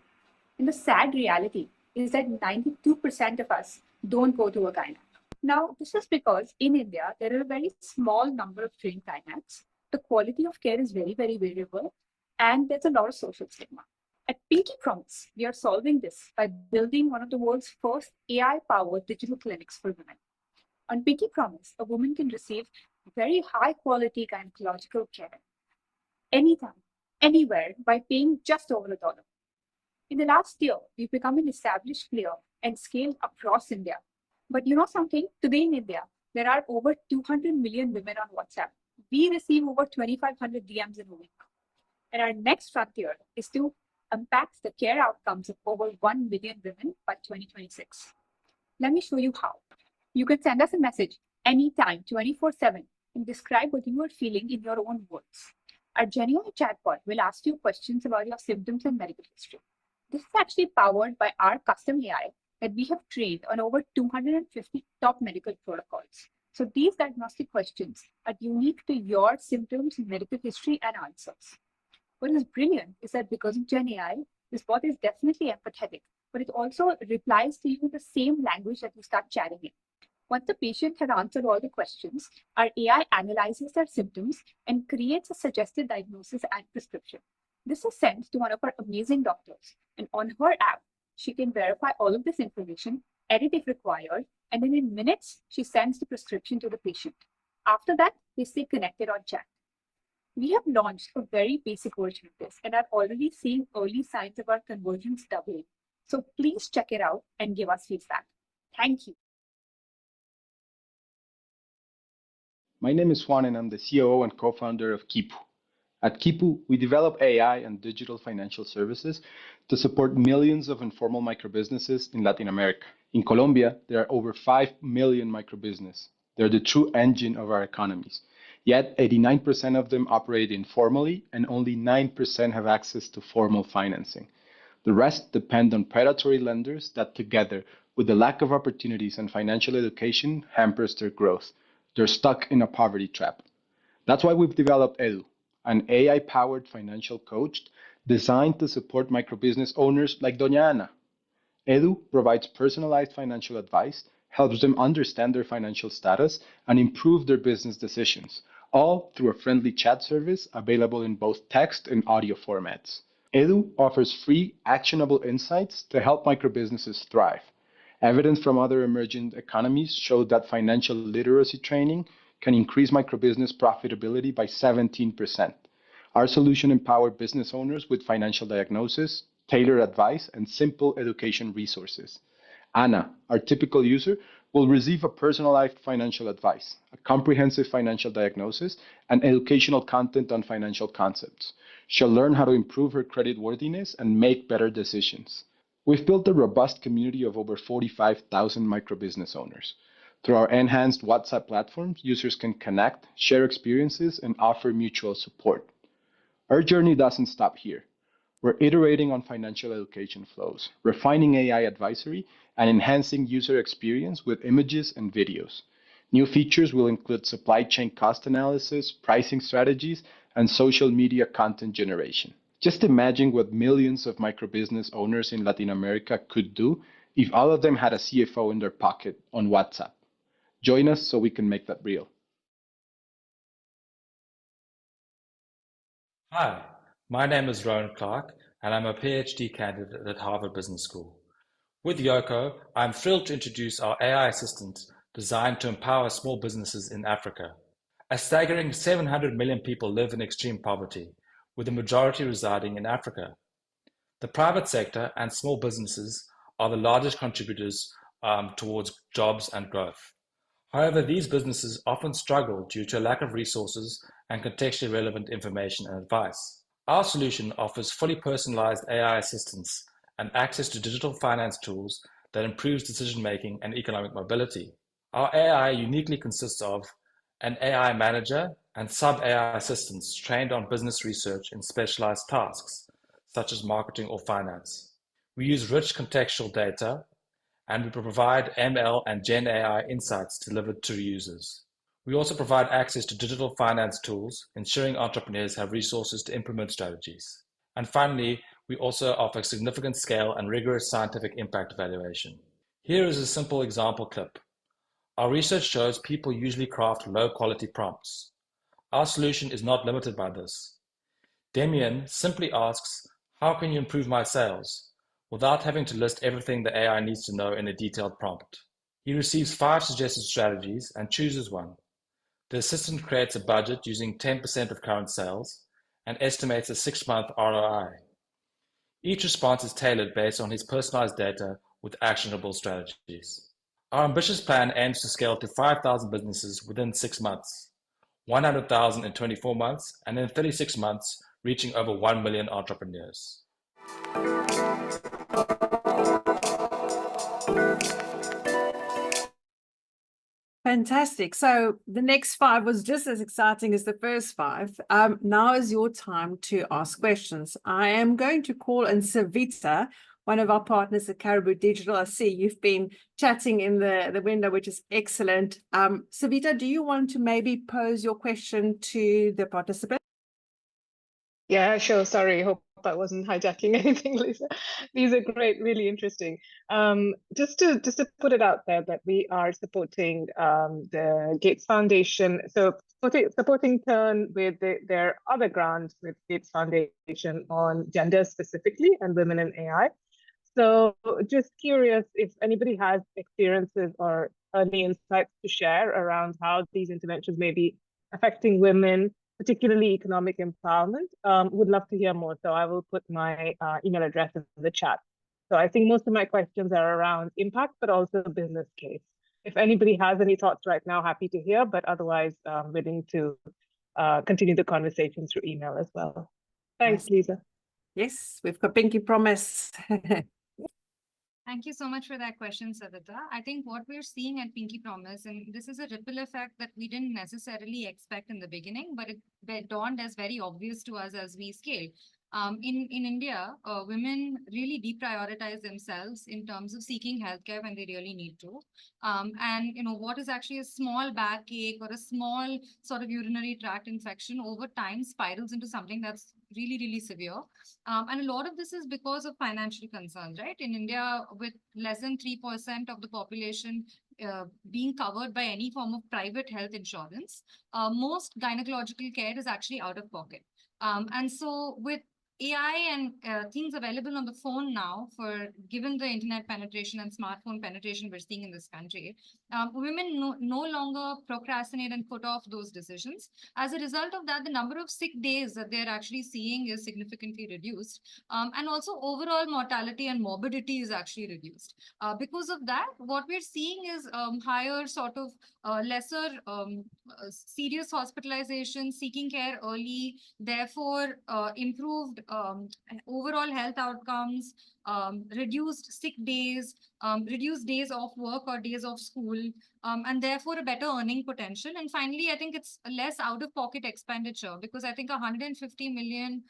And the sad reality is that 92% of us don't go to a gynae. Now, this is because in India, there are a very small number of trained gynacs. The quality of care is very, very variable, and there's a lot of social stigma. At Pinky Promise, we are solving this by building one of the world's first AI-powered digital clinics for women. On Pinky Promise, a woman can receive very high-quality gynecological care anytime, anywhere, by paying just over $1. In the last year, we've become an established player and scaled across India. But you know something? Today in India, there are over 200 million women on WhatsApp. We receive over 2,500 DMs in a week. And our next frontier is to impact the care outcomes of over 1 million women by 2026. Let me show you how. You can send us a message anytime, 24/7, and describe what you are feeling in your own words. Our GenAI chatbot will ask you questions about your symptoms and medical history. This is actually powered by our custom AI that we have trained on over 250 top medical protocols. So these diagnostic questions are unique to your symptoms, medical history, and answers. What is brilliant is that because of GenAI, this bot is definitely empathetic, but it also replies to you in the same language that you start chatting in. Once the patient has answered all the questions, our AI analyzes their symptoms and creates a suggested diagnosis and prescription. This is sent to one of our amazing doctors, and on her app, she can verify all of this information, edit if required, and then in minutes, she sends the prescription to the patient. After that, they stay connected on chat. We have launched a very basic version of this and are already seeing early signs of our conversions doubling. So please check it out and give us feedback. Thank you. My name is Juan and I'm the COO and co-founder of Quipu. At Quipu, we develop AI and digital financial services to support millions of informal microbusinesses in Latin America. In Colombia, there are over 5 million microbusinesses. They're the true engine of our economies. Yet 89% of them operate informally and only 9% have access to formal financing. The rest depend on predatory lenders that together with the lack of opportunities and financial education hampers their growth. They're stuck in a poverty trap. That's why we've developed Edu, an AI-powered financial coach designed to support microbusiness owners like Doña Ana. Edu provides personalized financial advice, helps them understand their financial status, and improve their business decisions, all through a friendly chat service available in both text and audio formats. Edu offers free, actionable insights to help microbusinesses thrive. Evidence from other emerging economies showed that financial literacy training can increase microbusiness profitability by 17%. Our solution empowers business owners with financial diagnosis, tailored advice, and simple education resources. Ana, our typical user, will receive a personalized financial advice, a comprehensive financial diagnosis, and educational content on financial concepts. She'll learn how to improve her creditworthiness and make better decisions. We've built a robust community of over 45,000 microbusiness owners. Through our enhanced WhatsApp platforms, users can connect, share experiences, and offer mutual support. Our journey doesn't stop here. We're iterating on financial education flows, refining AI advisory, and enhancing user experience with images and videos. New features will include supply chain cost analysis, pricing strategies, and social media content generation. Just imagine what millions of microbusiness owners in Latin America could do if all of them had a CFO in their pocket on WhatsApp. Join us so we can make that real. Hi, my name is Rowan Clark, and I'm a PhD candidate at Harvard Business School. With Yoco, I'm thrilled to introduce our AI assistant designed to empower small businesses in Africa. A staggering 700 million people live in extreme poverty, with the majority residing in Africa. The private sector and small businesses are the largest contributors towards jobs and growth. However, these businesses often struggle due to a lack of resources and contextually relevant information and advice. Our solution offers fully personalized AI assistance and access to digital finance tools that improves decision-making and economic mobility. Our AI uniquely consists of an AI manager and sub-AI assistants trained on business research in specialized tasks, such as marketing or finance. We use rich contextual data, and we provide ML and GenAI insights delivered to users. We also provide access to digital finance tools, ensuring entrepreneurs have resources to implement strategies. And finally, we also offer significant scale and rigorous scientific impact evaluation. Here is a simple example clip. Our research shows people usually craft low-quality prompts. Our solution is not limited by this. Demian simply asks, "How can you improve my sales?" without having to list everything the AI needs to know in a detailed prompt. He receives 5 suggested strategies and chooses one. The assistant creates a budget using 10% of current sales and estimates a 6-month ROI. Each response is tailored based on his personalized data with actionable strategies. Our ambitious plan aims to scale to 5,000 businesses within 6 months, 100,000 in 24 months, and in 36 months, reaching over 1 million entrepreneurs. Fantastic. So the next 5 was just as exciting as the first 5. Now is your time to ask questions. I am going to call in Savita, one of our partners at Caribou Digital. I see you've been chatting in the window, which is excellent. Savita, do you want to maybe pose your question to the participant? Yeah, sure. Sorry, hope I wasn't hijacking anything, Lisa. These are great, really interesting. Just to put it out there that we are supporting the Gates Foundation. So supporting Turn with their other grants with Gates Foundation on gender specifically and women in AI. So just curious if anybody has experiences or early insights to share around how these interventions may be affecting women, particularly economic empowerment. Would love to hear more. So I will put my email address in the chat. So I think most of my questions are around impact, but also business case. If anybody has any thoughts right now, happy to hear, but otherwise willing to continue the conversation through email as well. Thanks, Lisa. Yes, we've got Pinky Promise. Thank you so much for that question, Savita. I think what we're seeing at Pinky Promise, and this is a ripple effect that we didn't necessarily expect in the beginning, but it dawned as very obvious to us as we scale. In India, women really deprioritize themselves in terms of seeking healthcare when they really need to. And what is actually a small backache or a small sort of urinary tract infection over time spirals into something that's really, really severe. And a lot of this is because of financial concerns, right? In India, with less than 3% of the population being covered by any form of private health insurance, most gynecological care is actually out of pocket. And so with AI and things available on the phone now, given the internet penetration and smartphone penetration we're seeing in this country, women no longer procrastinate and put off those decisions. As a result of that, the number of sick days that they're actually seeing is significantly reduced. And also overall mortality and morbidity is actually reduced. Because of that, what we're seeing is higher sort of lesser serious hospitalization, seeking care early, therefore improved overall health outcomes, reduced sick days, reduced days off work or days off school, and therefore a better earning potential. And finally, I think it's less out-of-pocket expenditure, because I think 150 million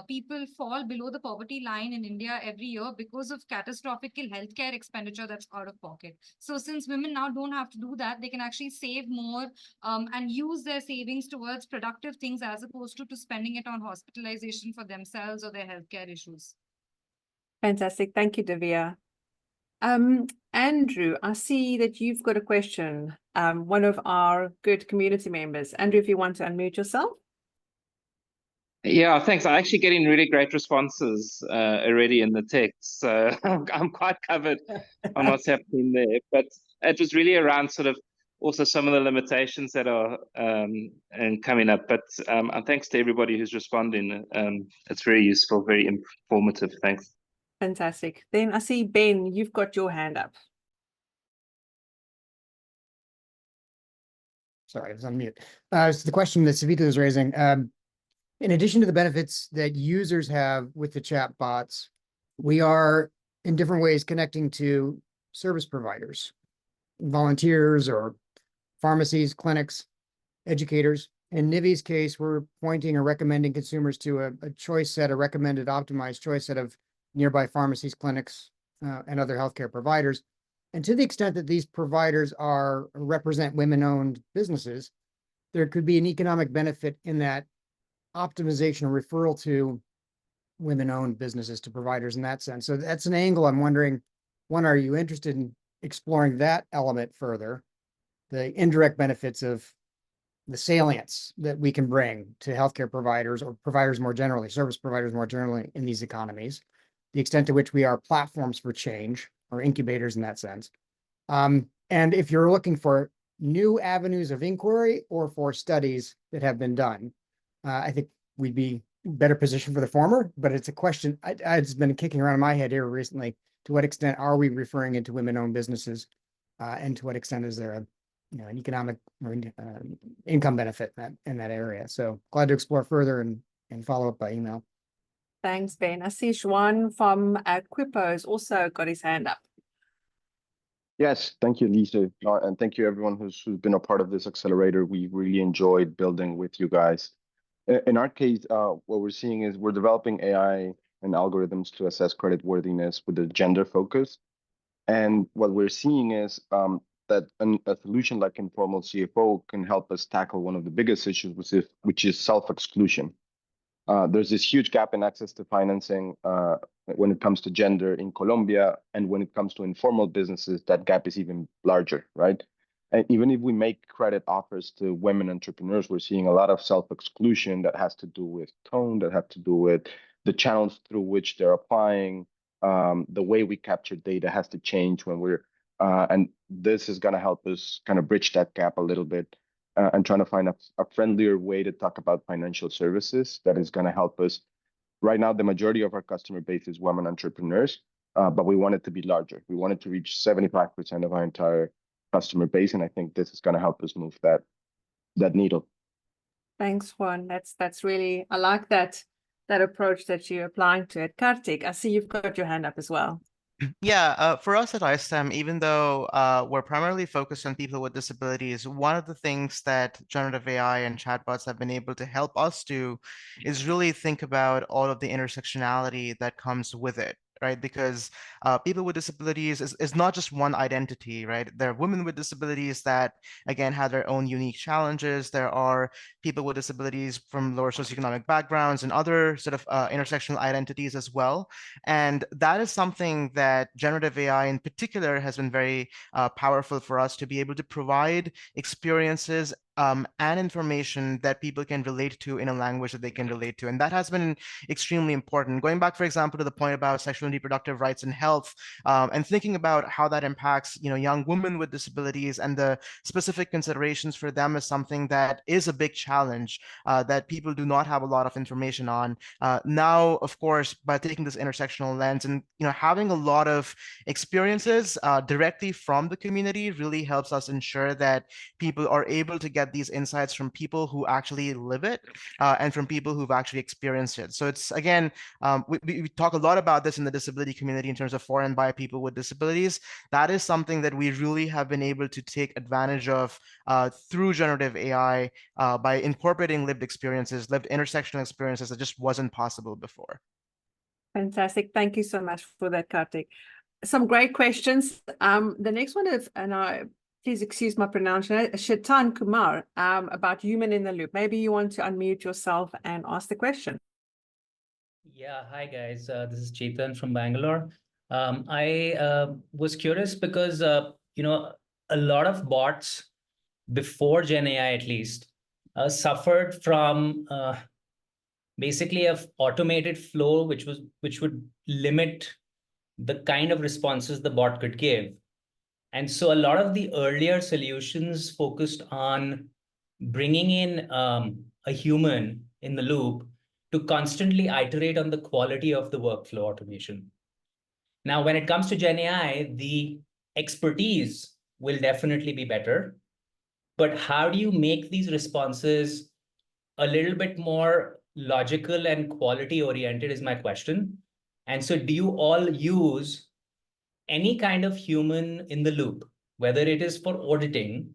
people fall below the poverty line in India every year because of catastrophic healthcare expenditure that's out of pocket. So since women now don't have to do that, they can actually save more and use their savings towards productive things as opposed to spending it on hospitalization for themselves or their healthcare issues. Fantastic. Thank you, Divya. Andrew, I see that you've got a question. One of our good community members. Andrew, if you want to unmute yourself. Yeah, thanks. I'm actually getting really great responses already in the text. So I'm quite covered on what's happening there. But it was really around sort of also some of the limitations that are and coming up. But thanks to everybody who's responding. It's very useful, very informative. Thanks. Fantastic. Then I see, Ben, you've got your hand up. Sorry, I was on mute. So the question that Savita was raising, in addition to the benefits that users have with the chat bots, we are in different ways connecting to service providers, volunteers or pharmacies, clinics, educators. In Nivi's case, we're pointing or recommending consumers to a choice set, a recommended optimized choice set of nearby pharmacies, clinics, and other healthcare providers. And to the extent that these providers represent women-owned businesses, there could be an economic benefit in that optimization or referral to women-owned businesses to providers in that sense. So that's an angle I'm wondering, one, are you interested in exploring that element further, the indirect benefits of the salience that we can bring to healthcare providers or providers more generally, service providers more generally in these economies, the extent to which we are platforms for change or incubators in that sense. And if you're looking for new avenues of inquiry or for studies that have been done, I think we'd be better positioned for the former, but it's a question it's been kicking around in my head here recently. To what extent are we referring into women-owned businesses, and to what extent is there an economic or income benefit in that area? So glad to explore further and follow up by email. Thanks, Ben. I see Juan from Quipu has also got his hand up. Yes, thank you, Lisa, and thank you everyone who's been a part of this accelerator. We really enjoyed building with you guys. In our case, what we're seeing is we're developing AI and algorithms to assess creditworthiness with a gender focus. And what we're seeing is that a solution like Informal CFO can help us tackle one of the biggest issues, which is self-exclusion. There's this huge gap in access to financing when it comes to gender in Colombia, and when it comes to informal businesses, that gap is even larger, right? And even if we make credit offers to women entrepreneurs, we're seeing a lot of self-exclusion that has to do with tone, that have to do with the channels through which they're applying. The way we capture data has to change when and this is going to help us kind of bridge that gap a little bit. And trying to find a friendlier way to talk about financial services that is going to help us. Right now, the majority of our customer base is women entrepreneurs, but we want it to be larger. We want it to reach 75% of our entire customer base, and I think this is going to help us move that needle. Thanks, Juan. That's really, I like that approach that you're applying to it. Kartik, I see you've got your hand up as well. Yeah, for us at iSTEM, even though we're primarily focused on people with disabilities, one of the things that generative AI and chatbots have been able to help us do is really think about all of the intersectionality that comes with it. Right, because people with disabilities is not just one identity, right? There are women with disabilities that, again, have their own unique challenges. There are people with disabilities from lower socioeconomic backgrounds and other sort of intersectional identities as well. And that is something that generative AI in particular has been very powerful for us to be able to provide experiences and information that people can relate to in a language that they can relate to. And that has been extremely important. Going back, for example, to the point about sexual and reproductive rights and health, and thinking about how that impacts, young women with disabilities and the specific considerations for them is something that is a big challenge that people do not have a lot of information on. Now, of course, by taking this intersectional lens and having a lot of experiences directly from the community really helps us ensure that people are able to get these insights from people who actually live it and from people who've actually experienced it. So it's, again, we talk a lot about this in the disability community in terms of for and by people with disabilities. That is something that we really have been able to take advantage of through generative AI by incorporating lived experiences, lived intersectional experiences that just wasn't possible before. Fantastic. Thank you so much for that, Kartik. Some great questions. The next one is, please excuse my pronunciation, Shaitan Kumar, about human in the loop. Maybe you want to unmute yourself and ask the question. Yeah, hi guys. This is Chetan from Bangalore. I was curious because, a lot of bots before GenAI at least suffered from basically an automated flow, which would limit the kind of responses the bot could give. And so a lot of the earlier solutions focused on bringing in a human in the loop to constantly iterate on the quality of the workflow automation. Now, when it comes to GenAI, the expertise will definitely be better. But how do you make these responses a little bit more logical and quality oriented is my question. And so do you all use any kind of human in the loop, whether it is for auditing,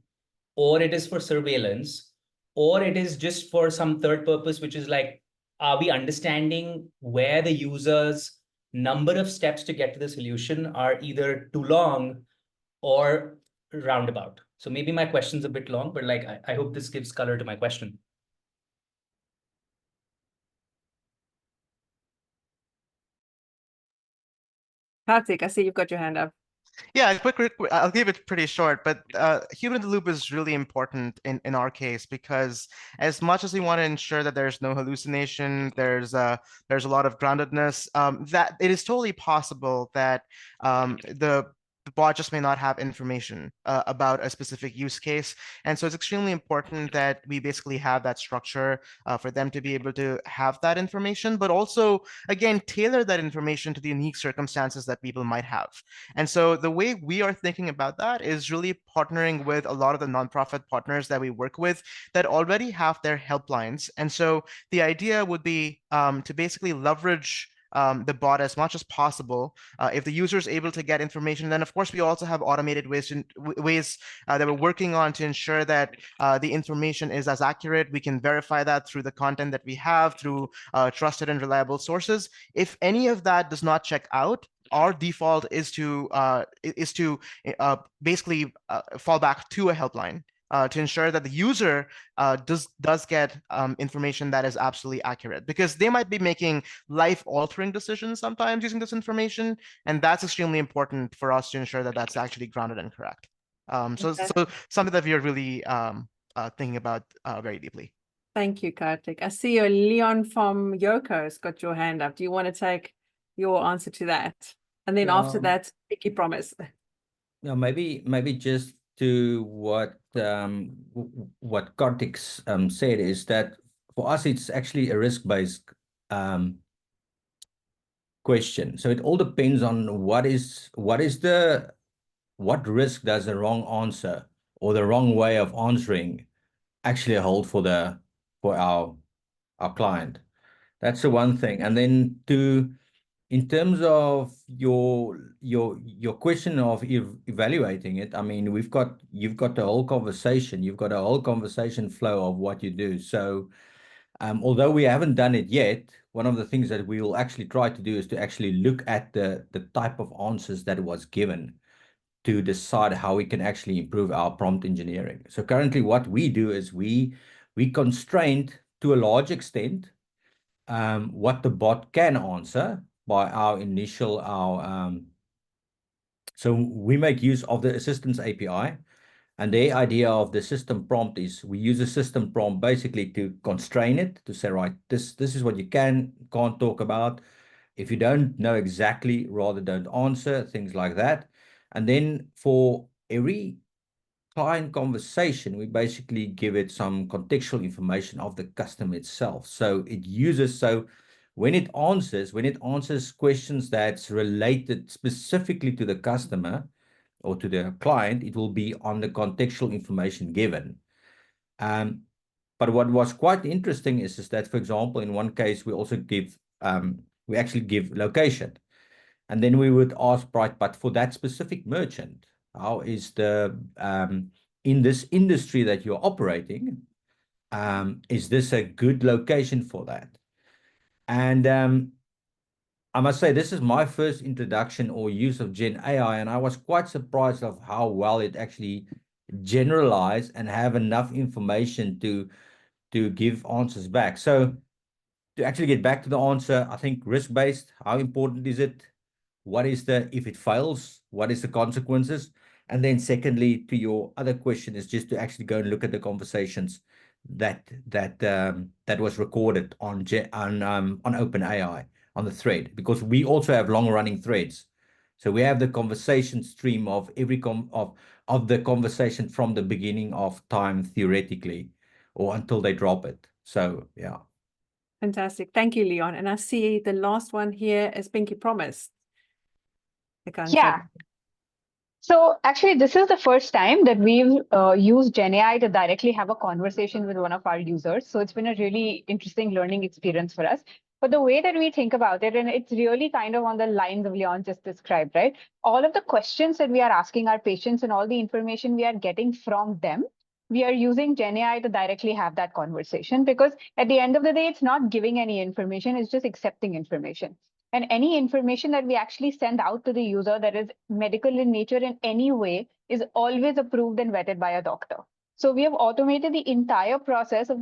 or it is for surveillance, or it is just for some third purpose, which is like, are we understanding where the user's number of steps to get to the solution are either too long or roundabout? So maybe my question's a bit long, but I hope this gives color to my question. Kartik, I see you've got your hand up. Yeah, I'll keep it pretty short, but human in the loop is really important in our case, because as much as we want to ensure that there's no hallucination, there's a lot of groundedness, that it is totally possible that the bot just may not have information about a specific use case. And so it's extremely important that we basically have that structure for them to be able to have that information, but also, again, tailor that information to the unique circumstances that people might have. And so the way we are thinking about that is really partnering with a lot of the nonprofit partners that we work with that already have their helplines. And so the idea would be to basically leverage the bot as much as possible. If the user is able to get information, then of course we also have automated ways that we're working on to ensure that the information is as accurate. We can verify that through the content that we have, through trusted and reliable sources. If any of that does not check out, our default is to basically fall back to a helpline to ensure that the user does get information that is absolutely accurate, because they might be making life-altering decisions sometimes using this information, and that's extremely important for us to ensure that that's actually grounded and correct. So something that we are really thinking about very deeply. Thank you, Karthik. I see your Leon from Yoco has got your hand up. Do you want to take your answer to that? And then after that, Pinky Promise. Yeah, maybe just to what Karthik said is that for us it's actually a risk-based question. So it all depends on what risk does the wrong answer or the wrong way of answering actually hold for our client. That's the one thing. And then in terms of your question of evaluating it, I mean, you've got the whole conversation. You've got a whole conversation flow of what you do. So although we haven't done it yet, one of the things that we will actually try to do is to actually look at the type of answers that was given to decide how we can actually improve our prompt engineering. So currently what we do is we constrained to a large extent what the bot can answer by our so we make use of the assistance API, and the idea of the system prompt is we use a system prompt basically to constrain it, to say, right, this is what you can't talk about. If you don't know exactly, rather don't answer, things like that. And then for every client conversation, we basically give it some contextual information of the customer itself. So it uses, when it answers questions that's related specifically to the customer or to the client, it will be on the contextual information given. But what was quite interesting is that, for example, in one case, we also actually give location. And then we would ask, right, but for that specific merchant, how is in this industry that you're operating, is this a good location for that? And I must say, this is my first introduction or use of GenAI, and I was quite surprised of how well it actually generalized and have enough information to give answers back. So to actually get back to the answer, I think risk-based, how important is it? What is if it fails, what is the consequences? And then secondly, to your other question, is just to actually go and look at the conversations that was recorded on OpenAI, on the thread, because we also have long-running threads. So we have the conversation stream of every of the conversation from the beginning of time, theoretically, or until they drop it. So yeah. Fantastic. Thank you, Leon. And I see the last one here is Pinky Promise. Yeah. So actually, this is the first time that we've used GenAI to directly have a conversation with one of our users. So it's been a really interesting learning experience for us. But the way that we think about it, and it's really kind of on the lines of Leon just described, right? All of the questions that we are asking our patients and all the information we are getting from them, we are using GenAI to directly have that conversation, because at the end of the day, it's not giving any information, it's just accepting information. And any information that we actually send out to the user that is medical in nature in any way is always approved and vetted by a doctor. So we have automated the entire process of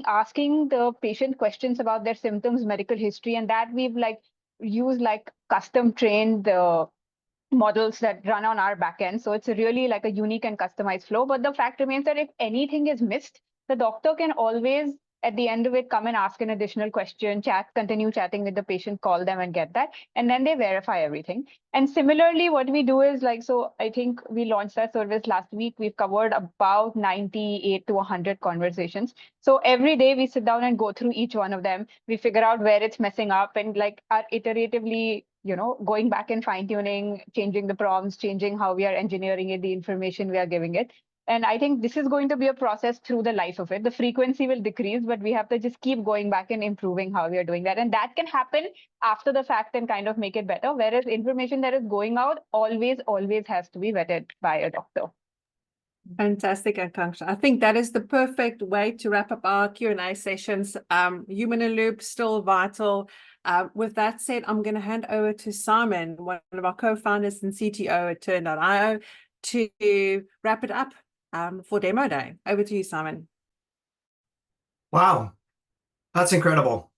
asking the patient questions about their symptoms, medical history, and that we've used custom trained models that run on our backend. So it's really like a unique and customized flow. But the fact remains that if anything is missed, the doctor can always, at the end of it, come and ask an additional question, continue chatting with the patient, call them and get that. And then they verify everything. And similarly, what we do is so I think we launched that service last week. We've covered about 98 to 100 conversations. So every day we sit down and go through each one of them. We figure out where it's messing up and are iteratively, going back and fine tuning, changing the prompts, changing how we are engineering it, the information we are giving it. And I think this is going to be a process through the life of it. The frequency will decrease, but we have to just keep going back and improving how we are doing that. And that can happen after the fact and kind of make it better. Whereas information that is going out always has to be vetted by a doctor. Fantastic, Akanksha. I think that is the perfect way to wrap up our Q&A sessions. Human in loop, still vital. With that said, I'm going to hand over to Simon, one of our co-founders and CTO at Turn.io, to wrap it up for Demo Day. Over to you, Simon. Wow, that's incredible.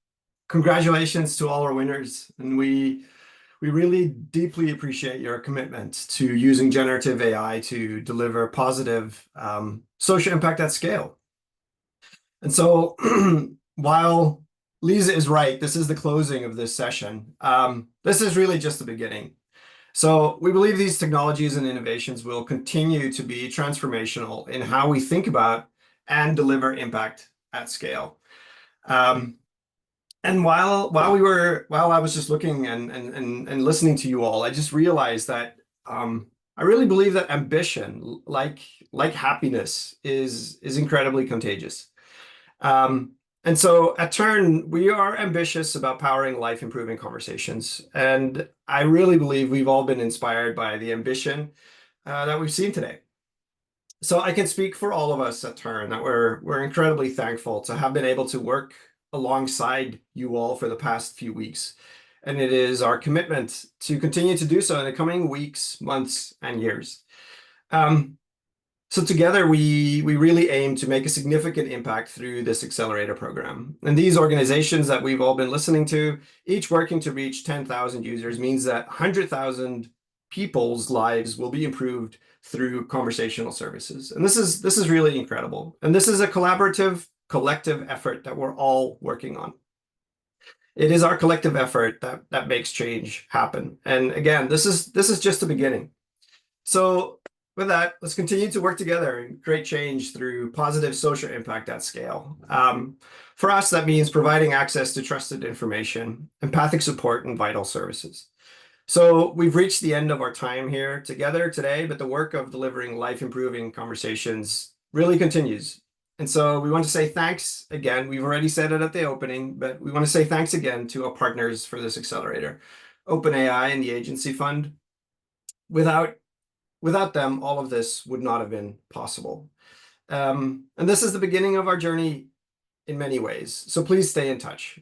Congratulations to all our winners. And we really deeply appreciate your commitment to using generative AI to deliver positive social impact at scale. And so while Lisa is right, this is the closing of this session. This is really just the beginning. So we believe these technologies and innovations will continue to be transformational in how we think about and deliver impact at scale. And while I was just looking and listening to you all, I just realized that I really believe that ambition, like happiness, is incredibly contagious. And so at Turn, we are ambitious about powering life-improving conversations. And I really believe we've all been inspired by the ambition that we've seen today. So I can speak for all of us at Turn that we're incredibly thankful to have been able to work alongside you all for the past few weeks. And it is our commitment to continue to do so in the coming weeks, months, and years. So together, we really aim to make a significant impact through this accelerator program. And these organizations that we've all been listening to, each working to reach 10,000 users, means that 100,000 people's lives will be improved through conversational services. And this is really incredible. And this is a collaborative, collective effort that we're all working on. It is our collective effort that makes change happen. And again, this is just the beginning. So with that, let's continue to work together and create change through positive social impact at scale. For us, that means providing access to trusted information, empathic support, and vital services. So we've reached the end of our time here together today, but the work of delivering life-improving conversations really continues. And so we want to say thanks again. We've already said it at the opening, but we want to say thanks again to our partners for this accelerator, OpenAI and the Agency Fund. Without them, all of this would not have been possible. And this is the beginning of our journey in many ways. So please stay in touch.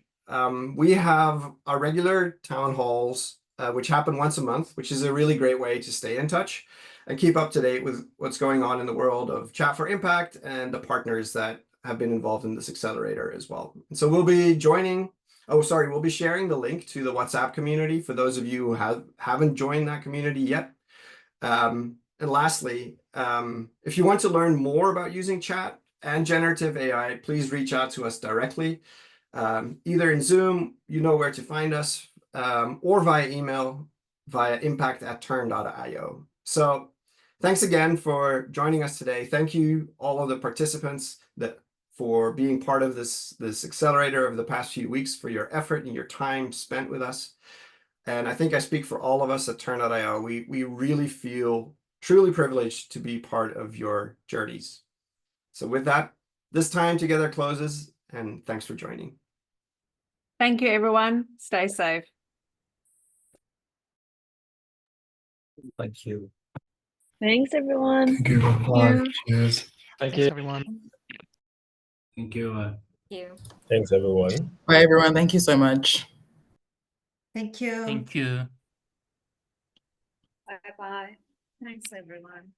We have our regular town halls, which happen once a month, which is a really great way to stay in touch and keep up to date with what's going on in the world of Chat for Impact and the partners that have been involved in this accelerator as well. And so we'll be we'll be sharing the link to the WhatsApp community for those of you who haven't joined that community yet. And lastly, if you want to learn more about using chat and generative AI, please reach out to us directly, either in Zoom, you know where to find us, or via email, via impact@turn.io. So thanks again for joining us today. Thank you, all of the participants for being part of this accelerator over the past few weeks, for your effort and your time spent with us. And I think I speak for all of us at Turn.io. We really feel truly privileged to be part of your journeys. So with that, this time together closes, and thanks for joining. Thank you, everyone. Stay safe. Thank you. Thanks, everyone. Thank you. Thank you. Cheers. Thanks, everyone. Thank you. Thank you. Thanks, everyone. Bye, everyone. Thank you so much. Thank you. Thank you. Bye-bye. Thanks, everyone.